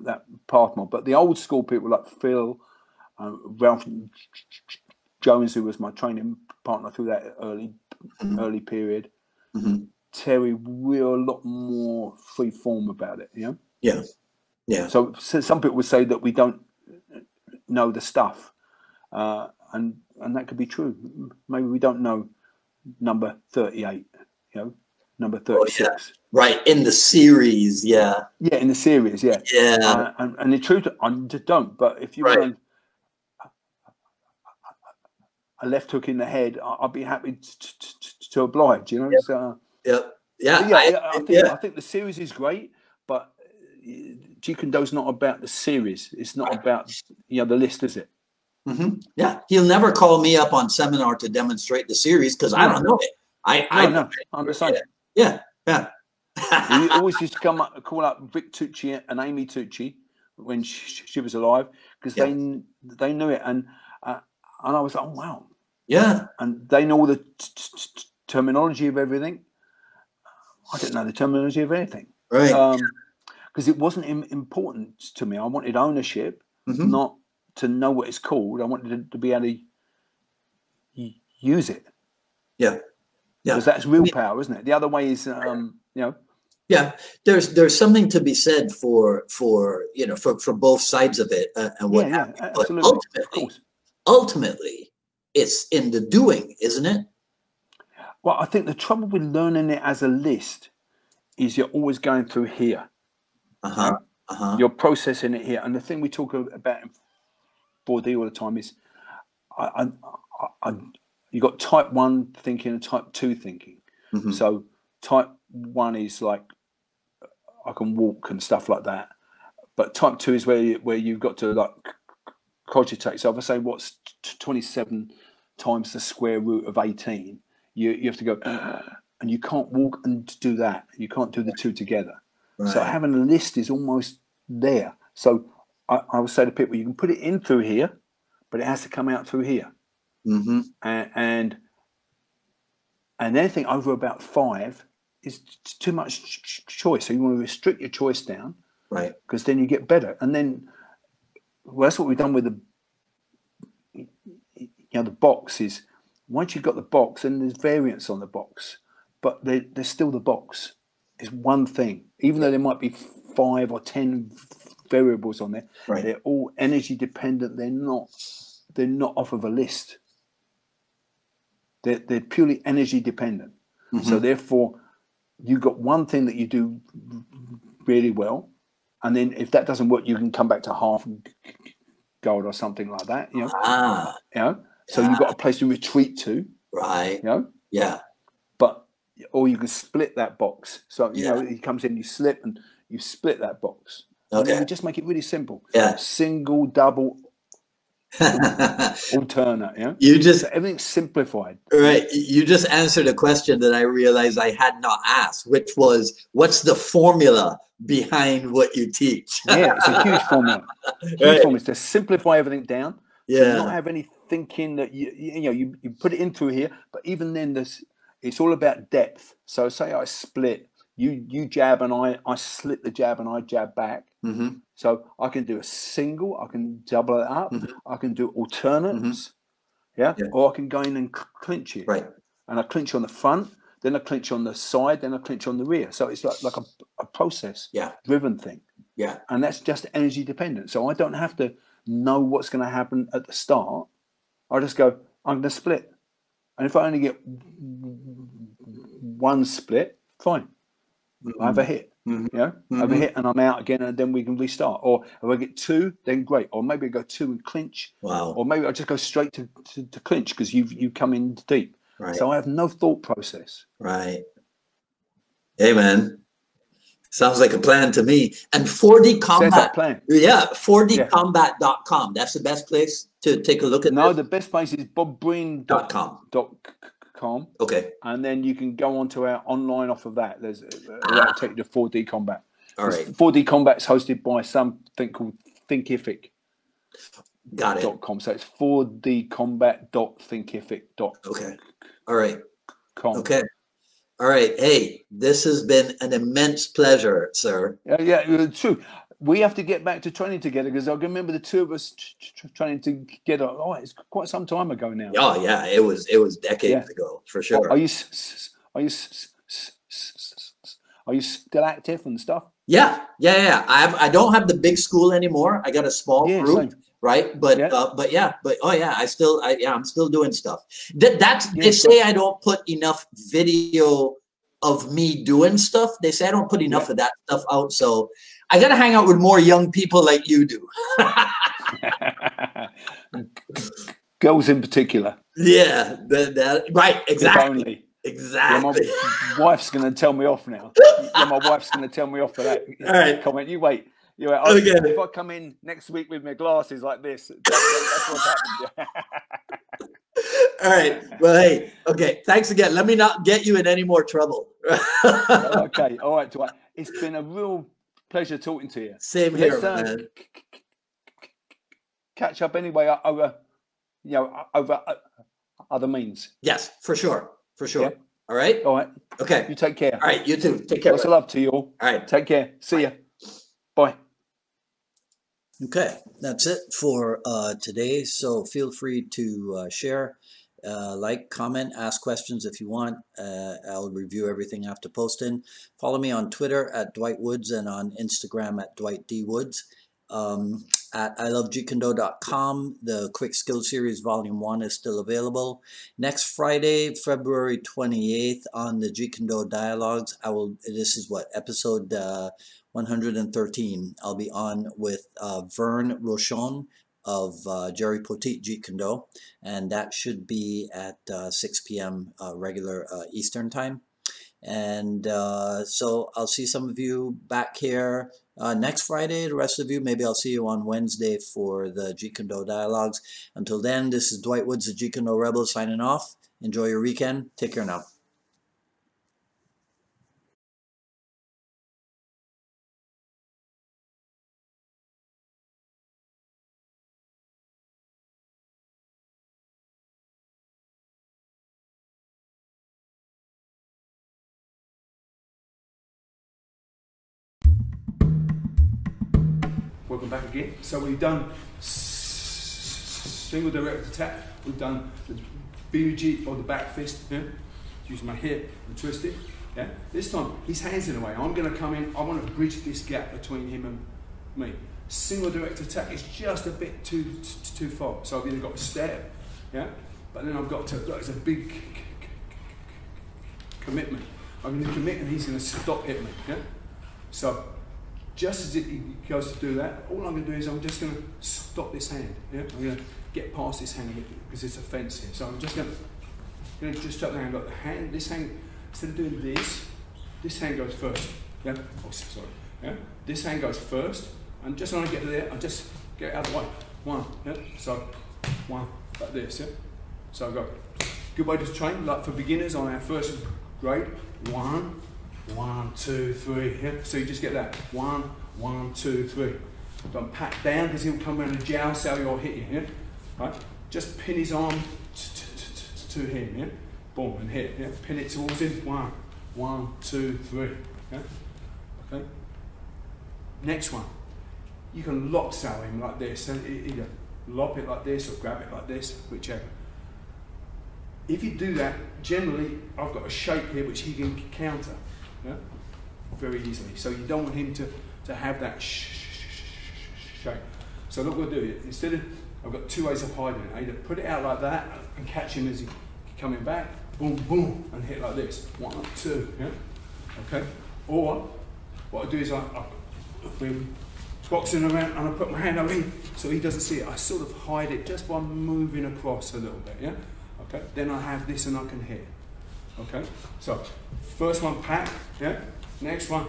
S2: path more. But the old school people like Phil, Ralph Jones, who was my training partner through that early period, Terry, we're a lot more free form about it.
S1: Yeah.
S2: So some people would say that we don't know the stuff, and that could be true. Maybe we don't know number 38, number 36.
S1: Oh, yeah. Right, in the series, yeah.
S2: Yeah, in the series, yeah.
S1: Yeah.
S2: And the truth, I don't. But if you want a left hook in the head, I'd be happy to oblige.
S1: Yeah.
S2: So,
S1: yeah.
S2: I think the series is great, but Jeet Kune Do's not about the series. It's not about the list, is it?
S1: Yeah, he'll never call me up on seminar to demonstrate the series because I don't know it.
S2: I understand.
S1: Yeah.
S2: We always used to call up Vic Tucci and Amy Tucci when she was alive, because they knew it, and I was like, oh wow,
S1: yeah, and
S2: they know all the terminology of everything. I didn't know the terminology of anything,
S1: right?
S2: Because it wasn't important to me. I wanted ownership, not to know what it's called. I wanted to be able to use it.
S1: Yeah.
S2: Because that's real power, isn't it? The other way is,
S1: Yeah, there's something to be said for you know for both sides of it and what have you. But
S2: absolutely, of course.
S1: ultimately, it's in the doing, isn't it?
S2: Well, I think the trouble with learning it as a list is you're always going through here.
S1: Uh-huh. Uh-huh.
S2: You're processing it here, and the thing we talk about in 4D all the time is, you got type 1 thinking and type 2 thinking.
S1: Mm-hmm.
S2: So type 1 is like I can walk and stuff like that, but type 2 is where you've got to like cogitate. So if I say what's 27 times the square root of 18, you have to go, and you can't walk and do that. You can't do the two together.
S1: Right.
S2: So having a list is almost there. So I would say to people, you can put it in through here, but it has to come out through here.
S1: Mm-hmm.
S2: And anything over about 5 is too much choice. So you want to restrict your choice down,
S1: right?
S2: Because then you get better. And then, well, that's what we've done with the box is, once you've got the box, and there's variants on the box, but there's still the box. It's one thing, even though there might be 5 or 10 variables on there.
S1: Right.
S2: They're all energy dependent. They're not off of a list. They're purely energy dependent.
S1: Mm-hmm.
S2: So therefore, you've got one thing that you do really well, and then if that doesn't work, you can come back to half gold or something like that. So you've got a place to retreat to.
S1: Right. Yeah.
S2: But or you can split that box. So he comes in, you slip, and you split that box. Okay. And then we just make it really simple.
S1: Yeah.
S2: Single, double, alternate.
S1: So
S2: everything's simplified.
S1: Right. You just answered a question that I realized I had not asked, which was, what's the formula behind what you teach?
S2: Yeah, it's a huge formula. Huge formula is to simplify everything down.
S1: Yeah.
S2: To not have any thinking that you put it in through here, but even then it's all about depth. So say I split, you jab and I slit the jab and I jab back.
S1: Mm-hmm.
S2: So I can do a single, I can double it up,
S1: mm-hmm.
S2: I can do alternates, or I can go in and clinch it.
S1: Right.
S2: And I clinch on the front, then I clinch on the side, then I clinch on the rear. So it's like a process driven thing.
S1: Yeah.
S2: And that's just energy dependent. So I don't have to know what's going to happen at the start. I just go, I'm going to split. And if I only get one split, fine.
S1: Mm-hmm.
S2: I have a hit. Mm-hmm. I have a hit and I'm out again, and then we can restart. Or if I get 2, then great. Or maybe I go 2 and clinch.
S1: Wow.
S2: Or maybe I just go straight to clinch because you come in deep.
S1: Right.
S2: So I have no thought process.
S1: Right. Hey, man. Sounds like a plan to me. And 4D Combat.
S2: Sounds like a plan.
S1: Yeah, 4dcombat.com. That's the best place to take a look at
S2: No, the best place is bobbreen.com.
S1: Okay.
S2: And then you can go onto our online off of that. There's that'll take you to 4D Combat.
S1: All right.
S2: 4D Combat's hosted by something called Thinkific.
S1: Got it.
S2: .com. So it's 4dcombat.thinkific.com.
S1: Okay. All right. Okay. All right. Hey, this has been an immense pleasure, sir.
S2: Yeah, it's true. We have to get back to training together because I can remember the two of us training together. Oh, it's quite some time ago now.
S1: Oh, yeah. It was decades ago for sure.
S2: Are you still active and stuff?
S1: Yeah. I don't have the big school anymore. I got a small group. Same. Right. But I'm still doing stuff. They say I don't put enough video of me doing stuff. They say I don't put enough of that stuff out. So I got to hang out with more young people like you do.
S2: Girls in particular.
S1: Yeah. Right. Exactly.
S2: Exactly. Yeah, my wife's going to tell me off now. My wife's going to tell me off for that comment. You wait. Okay. If I come in next week with my glasses like this, that's what's happened.
S1: All right. Well, hey, okay. Thanks again. Let me not get you in any more trouble.
S2: Okay. All right, Dwight. It's been a real pleasure talking to you.
S1: Same here, man.
S2: Catch up anyway over other means.
S1: Yes, for sure. For sure.
S2: Yeah.
S1: All right.
S2: All right.
S1: Okay.
S2: You take care.
S1: All right. You too. Take care.
S2: Lots of love to you all.
S1: All right.
S2: Take care. See ya. Bye.
S1: Okay, that's it for today. So feel free to share Like, comment, ask questions if you want. I'll review everything after posting. Follow me on Twitter at Dwight Woods and on Instagram at Dwight D. Woods. At ilovejeetkundo.com, the Quick Skill Series Volume 1 is still available. Next Friday, February 28th, on the Jeet Kune Do Dialogues, this is what, episode 113. I'll be on with Vern Rochon of Jerry Poteet Jeet Kune Do, and that should be at 6 p.m. Regular Eastern Time. And so I'll see some of you back here next Friday. The rest of you, maybe I'll see you on Wednesday for the Jeet Kune Do Dialogues. Until then, this is Dwight Woods, the Jeet Kune Do Rebel, signing off. Enjoy your weekend. Take care now.
S2: Welcome back again. So we've done single direct attack. We've done the BUG or the back fist. Yeah? Use my hip and twist it. Yeah? This time his hands in the way. I'm going to come in. I want to bridge this gap between him and me. Single direct attack is just a bit too far. So I've either got to step, yeah, but then I've got to. Look, it's a big commitment. I'm going to commit and he's going to stop hitting me. Yeah. So just as he goes to do that, all I'm going to do is I'm just going to stop this hand. Yeah? I'm going to get past this hand because it's a fence here. So I'm just going to just stop the hand. Got the hand. This hand, instead of doing this hand goes first. Yeah. Oh, sorry. Yeah. This hand goes first, and just when I get to there, I just get out of the way. One. Yeah. So one like this. Yeah. So I've got good way to train, like for beginners on our first grade. 1, 1, 2, 3. Yeah? So you just get that. 1, 1, 2, 3. Don't pat down because he'll come around and joust how you'll hit you. Yeah? Right? Just pin his arm to him. Yeah? Boom, and hit. Yeah? Pin it towards him. 1, 1, 2, 3. Yeah? Okay. Next one. You can lock sail him like this. So either lop it like this or grab it like this, whichever. If you do that, generally I've got a shape here which he can counter. Yeah? Very easily. So you don't want him to have that shape. So look what I'll do. Instead of, I've got two ways of hiding it. I either put it out like that and catch him as he's coming back, boom, boom, and hit like this. 1, 2, yeah? Okay? Or, what I do is we're boxing around and I put my hand over him so he doesn't see it. I sort of hide it just by moving across a little bit, yeah? Okay? Then I have this and I can hit. Okay, so first one pack, yeah. Next one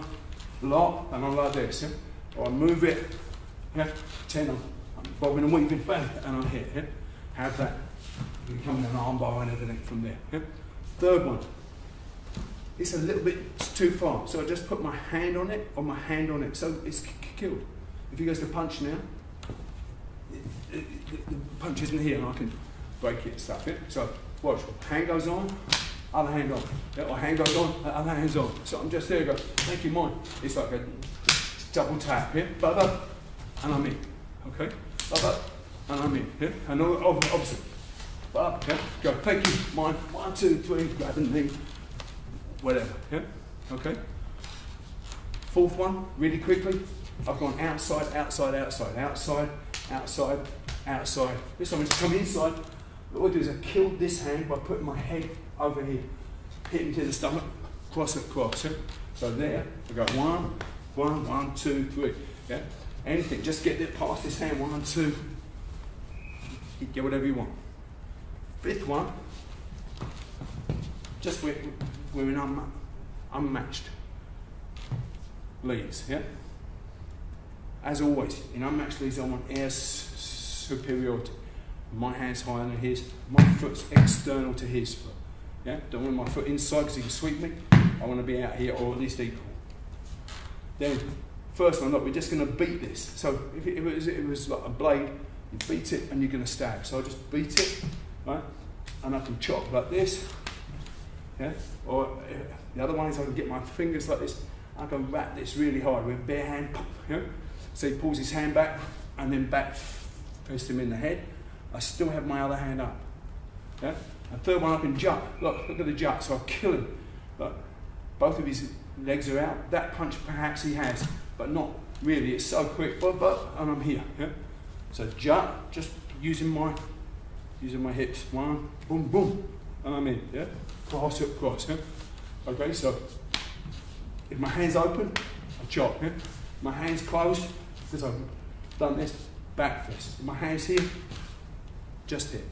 S2: lock, and I'm like this, yeah. Or I move it, yeah. 10, I'm bobbing and weaving, bang, and I hit, yeah. Have that. You can come in an arm bar and everything from there. Yeah. Third one, it's a little bit too far, so I just put my hand on it, so it's killed. If he goes to punch now, the punch isn't here, and I can break it and stuff. Yeah. So watch, hand goes on. Other hand on. Yeah, or hand goes on, other hand's on. So I'm just there, go, thank you, mine. It's like a double tap, yeah? Ba-ba, and I'm in, okay? Ba-ba, and I'm in, yeah? And opposite. Ba, yeah? Go, thank you, mine. 1, 2, 3, grab the knee. Whatever, yeah? Okay? Fourth one, really quickly. I've gone outside, outside, outside, outside, outside, outside. This time I just come inside. What I do is I kill this hand by putting my head over here, hit him to the stomach, cross across. Yeah? So there, I go 1, 1, 1, 2, 3. Yeah? Anything, just get it past this hand, 1, 2. You get whatever you want. Fifth one, just we're in unmatched leads. Yeah? As always, in unmatched leads, I want air superiority. My hand's higher than his, my foot's external to his foot. Yeah? Don't want my foot inside because he can sweep me. I want to be out here or at least equal. Then, first one, look, we're just going to beat this. So if it was like a blade, you beat it and you're going to stab. So I just beat it, right? And I can chop like this. Yeah? Or the other one is I can get my fingers like this. I can wrap this really hard with bare hand. Yeah? So he pulls his hand back and then back fist him in the head. I still have my other hand up. Yeah?
S3: And third one I can jut. Look at the jut. So I kill him. Look, both of his legs are out. That punch perhaps he has, but not really. It's so quick. And I'm here. Yeah? So jut, just using my hips. One, boom, boom, and I'm in. Yeah, cross, hook, cross. Yeah? Okay, so if my hand's open, I chop. Yeah? My hand's closed, because I've done this, back fist. If my hand's here, just hit.